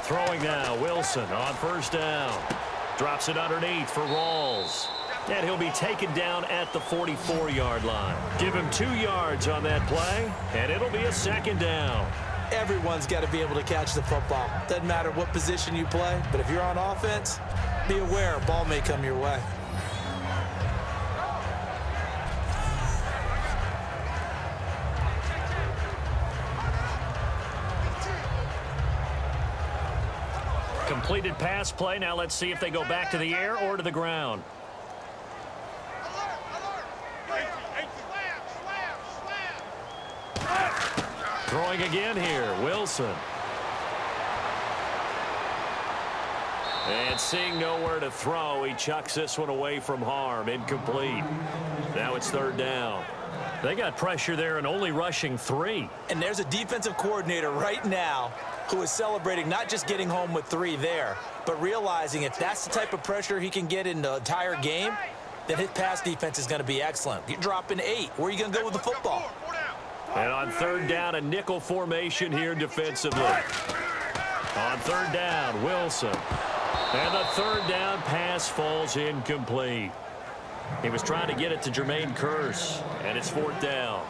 Throwing now, Wilson on 1st down. Drops it underneath for Rawls. And he'll be taken down at the 44-yard line. Give him 2 yards on that play, and it'll be a 2nd down. Everyone's got to be able to catch the football. Doesn't matter what position you play, but if you're on offense, be aware a ball may come your way. Completed pass play. Now let's see if they go back to the air or to the ground. Throwing again here, Wilson. And seeing nowhere to throw, he chucks this one away from harm. Incomplete. Now it's third down. They got pressure there and only rushing 3. And there's a defensive coordinator right now who is celebrating not just getting home with 3 there, but realizing if that's the type of pressure he can get in the entire game, then his pass defense is going to be excellent. You're dropping 8. Where are you going to go with the football? And on third down, a nickel formation here defensively. On third down, Wilson. And the third down pass falls incomplete. He was trying to get it to Jermaine Kearse, and it's fourth down.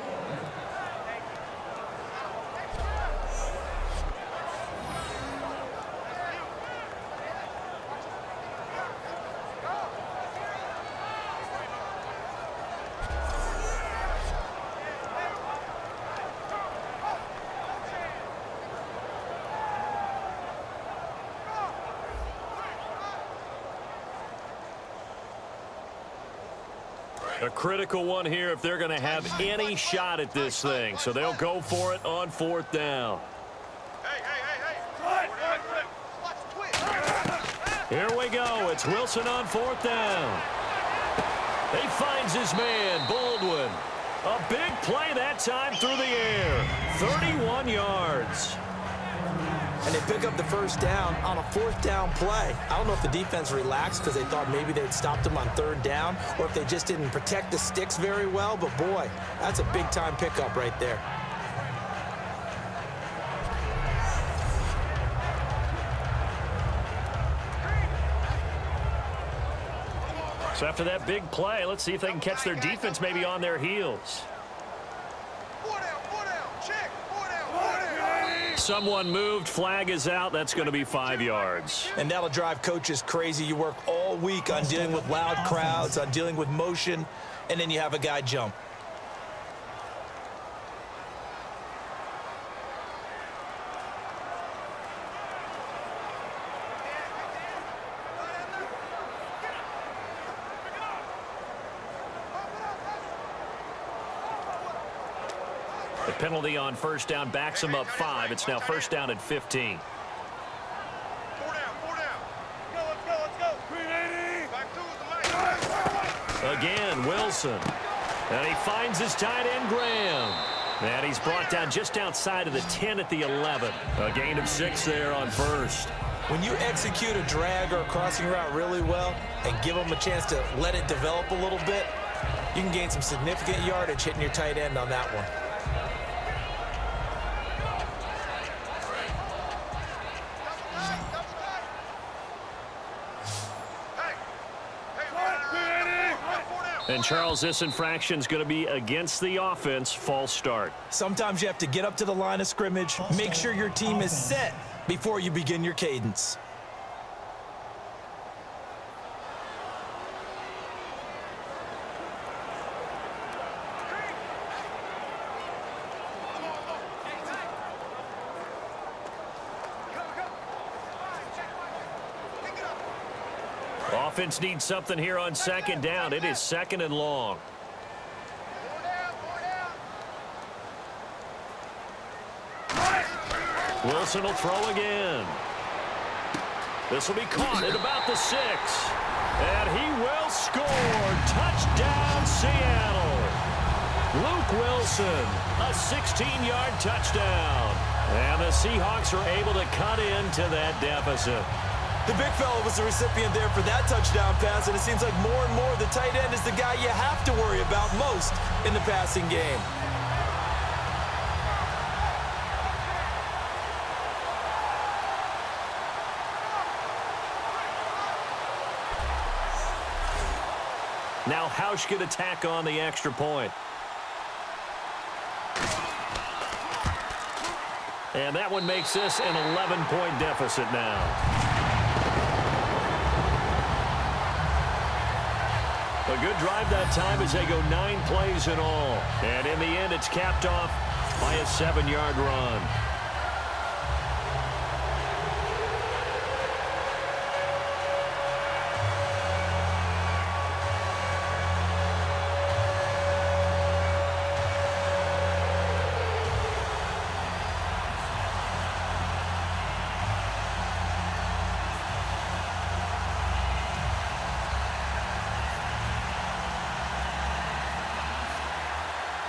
A critical one here if they're going to have any shot at this thing. So they'll go for it on fourth down. Here we go. It's Wilson on fourth down. He finds his man, Baldwin. A big play that time through the air. 31 yards. And they pick up the first down on a fourth down play. I don't know if the defense relaxed because they thought maybe they'd stopped him on third down or if they just didn't protect the sticks very well. But, boy, that's a big-time pickup right there. So after that big play, let's see if they can catch their defense maybe on their heels. Someone moved, flag is out. That's going to be 5 yards. And that'll drive coaches crazy. You work all week on dealing with loud crowds, on dealing with motion, and then you have a guy jump. The penalty on first down backs them up 5. It's now first down at 15. Again, Wilson. And he finds his tight end, Graham. And he's brought down just outside of the 10 at the 11. A gain of 6 there on first. When you execute a drag or a crossing route really well and give them a chance to let it develop a little bit, you can gain some significant yardage hitting your tight end on that one. And, Charles, this infraction is going to be against the offense. False start. Sometimes you have to get up to the line of scrimmage, make sure your team is set before you begin your cadence. Offense needs something here on second down. It is second and long. Wilson will throw again. This will be caught at about the 6. And he will score. Touchdown, Seattle. Luke Wilson, a 16-yard touchdown. And the Seahawks are able to cut into that deficit. The big fella was the recipient there for that touchdown pass, and it seems like more and more the tight end is the guy you have to worry about most in the passing game. Now Hausch could attack on the extra point. And that one makes this an 11-point deficit now. A good drive that time as they go 9 plays in all. And in the end, it's capped off by a 7-yard run.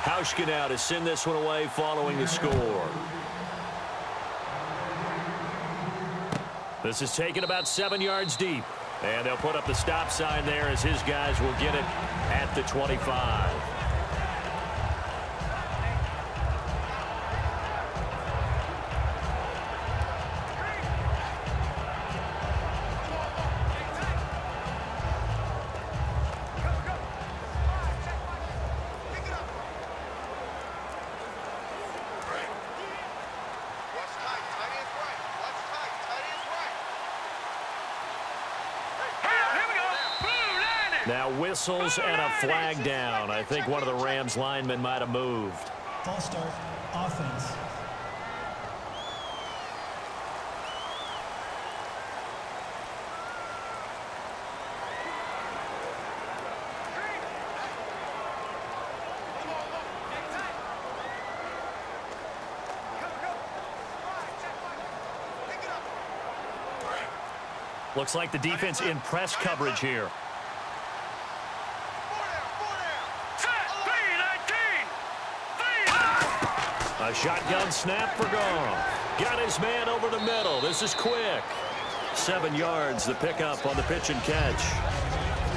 Hauschka now to send this one away following the score. This is taken about 7 yards deep. And they'll put up the stop sign there as his guys will get it at the 25. Now whistles and a flag down. I think one of the Rams linemen might have moved. False start, offense. Looks like the defense in press coverage here. A shotgun snap for Goff. Got his man over the middle. This is quick. 7 yards, the pickup on the pitch and catch.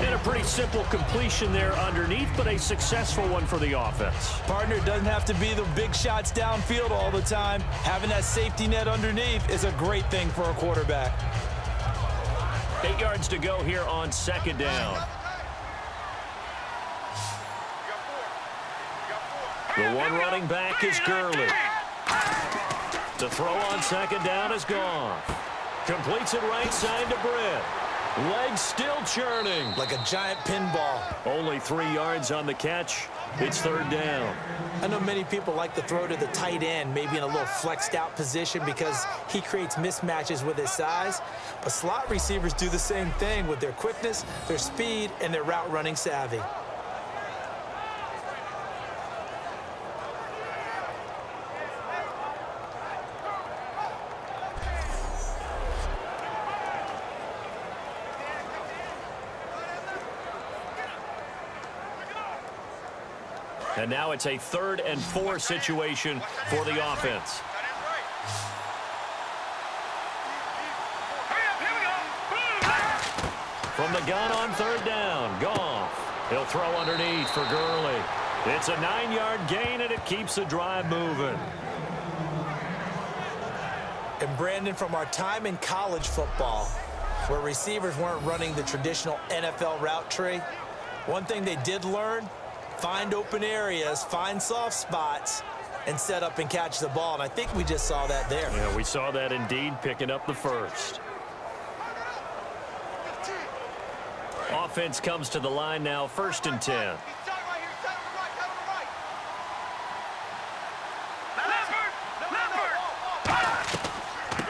And a pretty simple completion there underneath, but a successful one for the offense. Partner, it doesn't have to be the big shots downfield all the time. Having that safety net underneath is a great thing for a quarterback. 8 yards to go here on second down. The one running back is Gurley. To throw on second down is Goff. Completes it right side to Britt. Legs still churning. Like a giant pinball. Only 3 yards on the catch. It's third down. I know many people like to throw to the tight end, maybe in a little flexed out position because he creates mismatches with his size. But slot receivers do the same thing with their quickness, their speed, and their route running savvy. And now it's a 3rd and 4 situation for the offense. From the gun on third down, Goff. He'll throw underneath for Gurley. It's a 9-yard gain, and it keeps the drive moving. And Brandon, from our time in college football, where receivers weren't running the traditional NFL route tree, one thing they did learn: find open areas, find soft spots, and set up and catch the ball. And I think we just saw that there. Yeah, we saw that indeed, picking up the first. Offense comes to the line now, 1st and 10.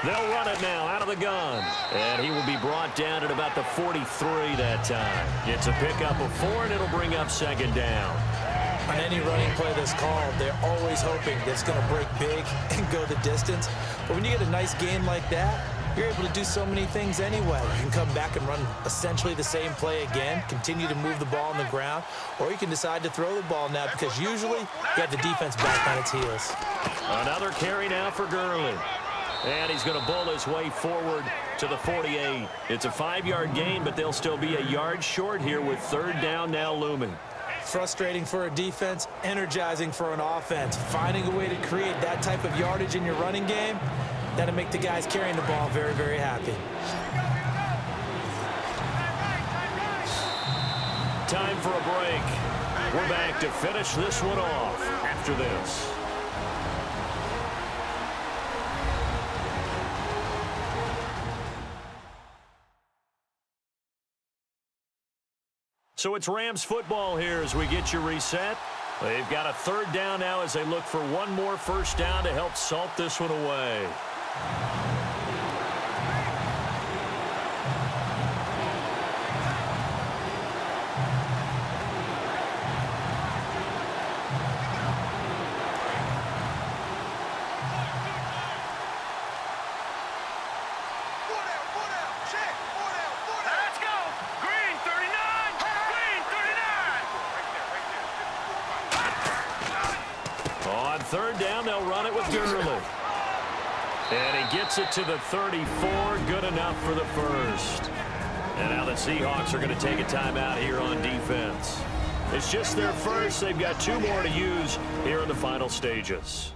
They'll run it now out of the gun. And he will be brought down at about the 43 that time. Gets a pickup of 4, and it'll bring up second down. On any running play that's called, they're always hoping that it's going to break big and go the distance. But when you get a nice game like that, you're able to do so many things anyway. You can come back and run essentially the same play again, continue to move the ball on the ground, or you can decide to throw the ball now because usually you have the defense back on its heels. Another carry now for Gurley. And he's going to bull his way forward to the 48. It's a 5-yard gain, but they'll still be a yard short here with third down now looming. Frustrating for a defense, energizing for an offense. Finding a way to create that type of yardage in your running game, that'll make the guys carrying the ball very, very happy. Time for a break. We're back to finish this one off after this. So it's Rams football here as we get you reset. They've got a third down now as they look for one more first down to help salt this one away. third down, they'll run it with Gurley. And he gets it to the 34. Good enough for the first. And now the Seahawks are going to take a timeout here on defense. It's just their first. They've got 2 more to use here in the final stages.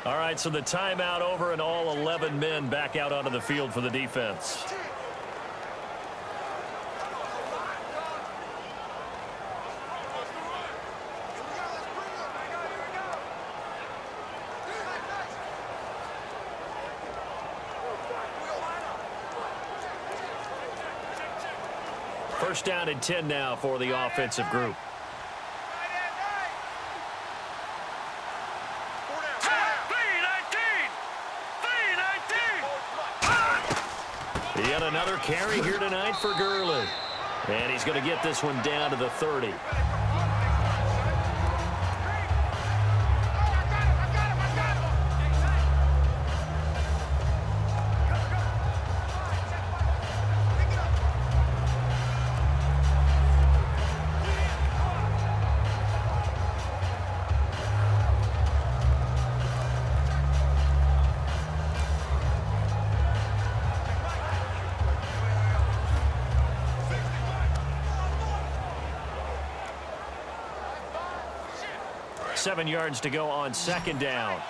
All right, so the timeout over and all 11 men back out onto the field for the defense. First down and 10 now for the offensive group. Yet another carry here tonight for Gurley. And he's going to get this one down to the 30. Seven yards to go on second down.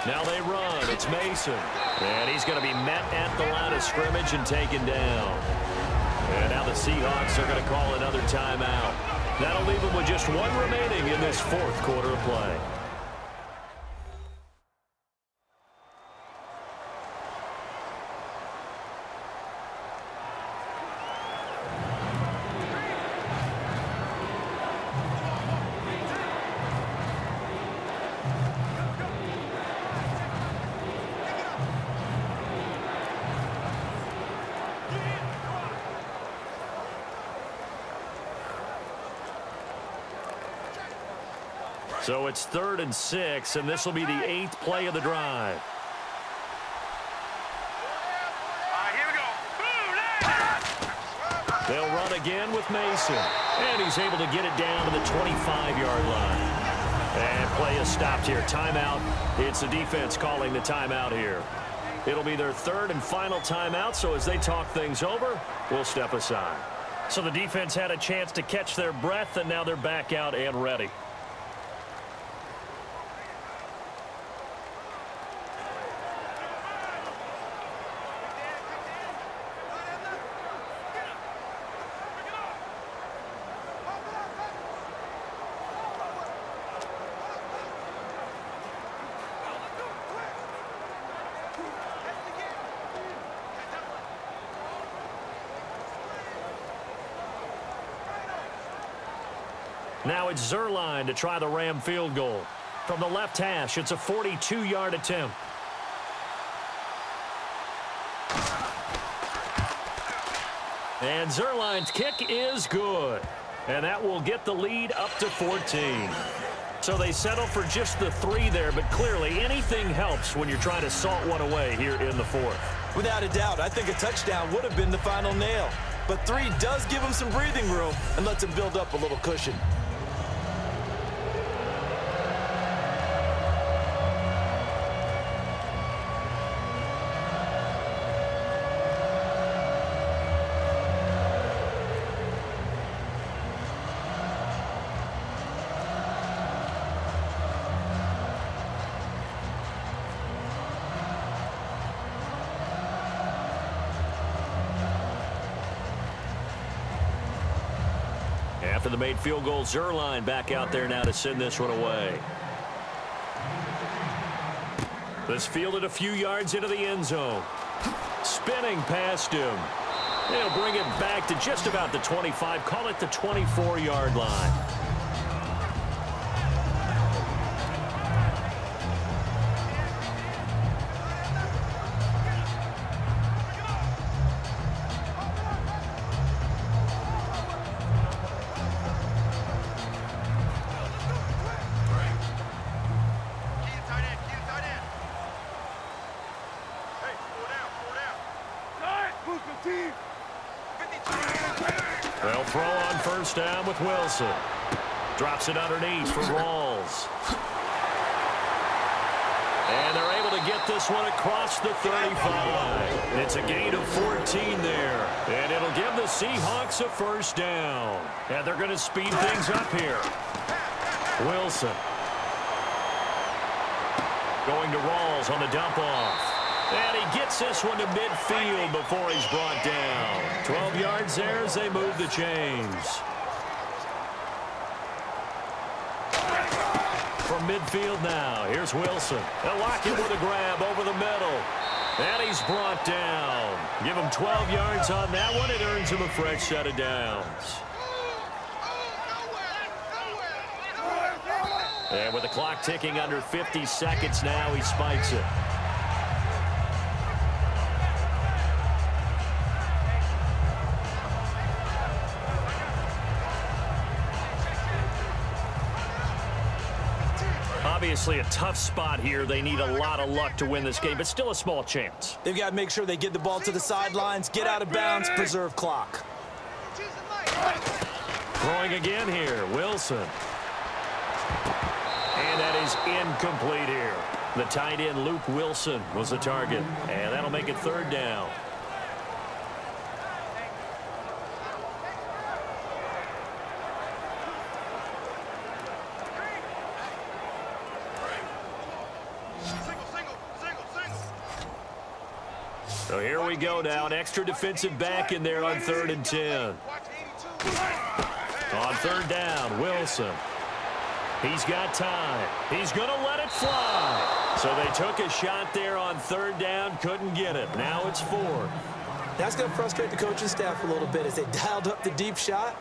Now they run. It's Mason. And he's going to be met at the line of scrimmage and taken down. And now the Seahawks are going to call another timeout. That'll leave them with just 1 remaining in this 4th quarter of play. So it's 3rd and 6, and this will be the 8th play of the drive. Here we go. They'll run again with Mason. And he's able to get it down to the 25-yard line. And play is stopped here. Timeout. It's the defense calling the timeout here. It'll be their 3rd and final timeout, so as they talk things over, we'll step aside. So the defense had a chance to catch their breath, and now they're back out and ready. Now it's Zerline to try the Ram field goal. From the left hash, it's a 42-yard attempt. And Zerline's kick is good. And that will get the lead up to 14. So they settle for just the 3 there, but clearly anything helps when you're trying to salt one away here in the 4th. Without a doubt, I think a touchdown would have been the final nail. But 3 does give him some breathing room and lets him build up a little cushion. After the made field goal, Zerline back out there now to send this one away. This fielded a few yards into the end zone. Spinning past him. They'll bring it back to just about the 25. Call it the 24-yard line. throw on first down with Wilson. Drops it underneath for Rawls. And they're able to get this one across the 35. It's a gain of 14 there. And it'll give the Seahawks a first down. And they're going to speed things up here. Wilson. Going to Rawls on the dump off. And he gets this one to midfield before he's brought down. 12 yards there as they move the chains. From midfield now, here's Wilson. They'll lock him with a grab over the middle. And he's brought down. Give him 12 yards on that one. It earns him a fresh set of downs. And with the clock ticking under 50 seconds now, he spikes it. Obviously a tough spot here. They need a lot of luck to win this game, but still a small chance. They've got to make sure they get the ball to the sidelines, get out of bounds, preserve clock. Throwing again here, Wilson. And that is incomplete here. The tight end, Luke Wilson, was the target. And that'll make it third down. So here we go now. An extra defensive back in there on 3rd and 10. On third down, Wilson. He's got time. He's going to let it fly. So they took a shot there on 3rd down, couldn't get it. Now it's 4th. That's going to frustrate the coaching staff a little bit as they dialed up the deep shot,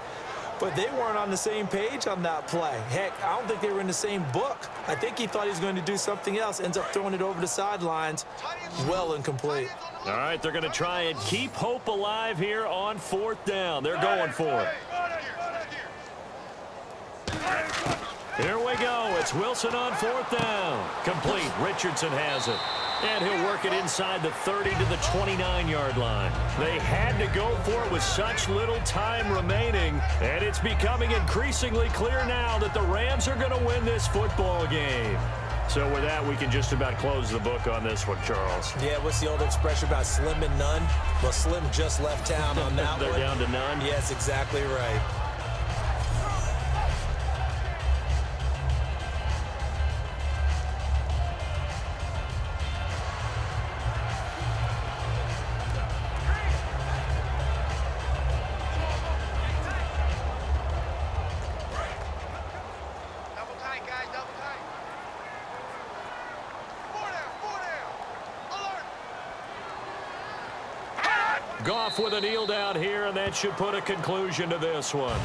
but they weren't on the same page on that play. Heck, I don't think they were in the same book. I think he thought he was going to do something else, ends up throwing it over the sidelines. Well incomplete. All right, they're going to try and keep hope alive here on 4th down. They're going for it. Here we go. It's Wilson on 4th down. Complete. Richardson has it. And he'll work it inside the 30 to the 29-yard line. They had to go for it with such little time remaining, and it's becoming increasingly clear now that the Rams are going to win this football game. So with that, we can just about close the book on this one, Charles. Yeah, what's the old expression about slim and none? Well, Slim just left town on that They're one. down to none? Yes, exactly right. Goff with a kneel down here, and that should put a conclusion to this one.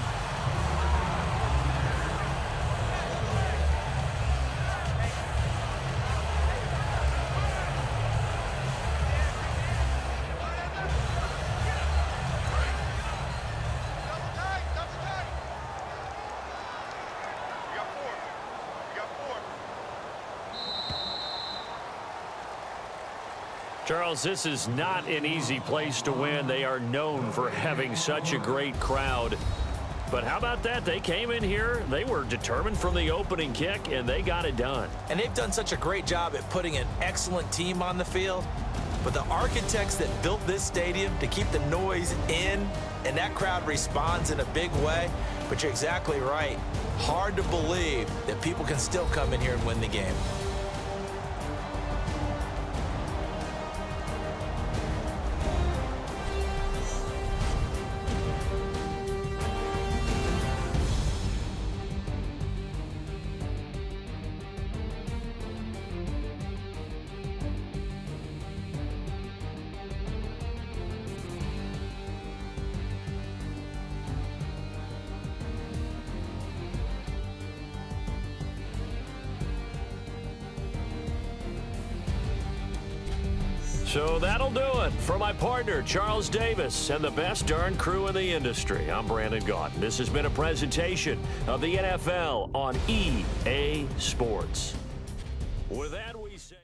Charles, this is not an easy place to win. They are known for having such a great crowd. But how about that? They came in here, they were determined from the opening kick, and they got it done. And they've done such a great job at putting an excellent team on the field. But the architects that built this stadium to keep the noise in, and that crowd responds in a big way. But you're exactly right. Hard to believe that people can still come in here and win the game. So that'll do it. For my partner, Charles Davis, and the best darn crew in the industry, I'm Brandon Gaudin. This has been a presentation of the NFL on EA Sports. With that, we say...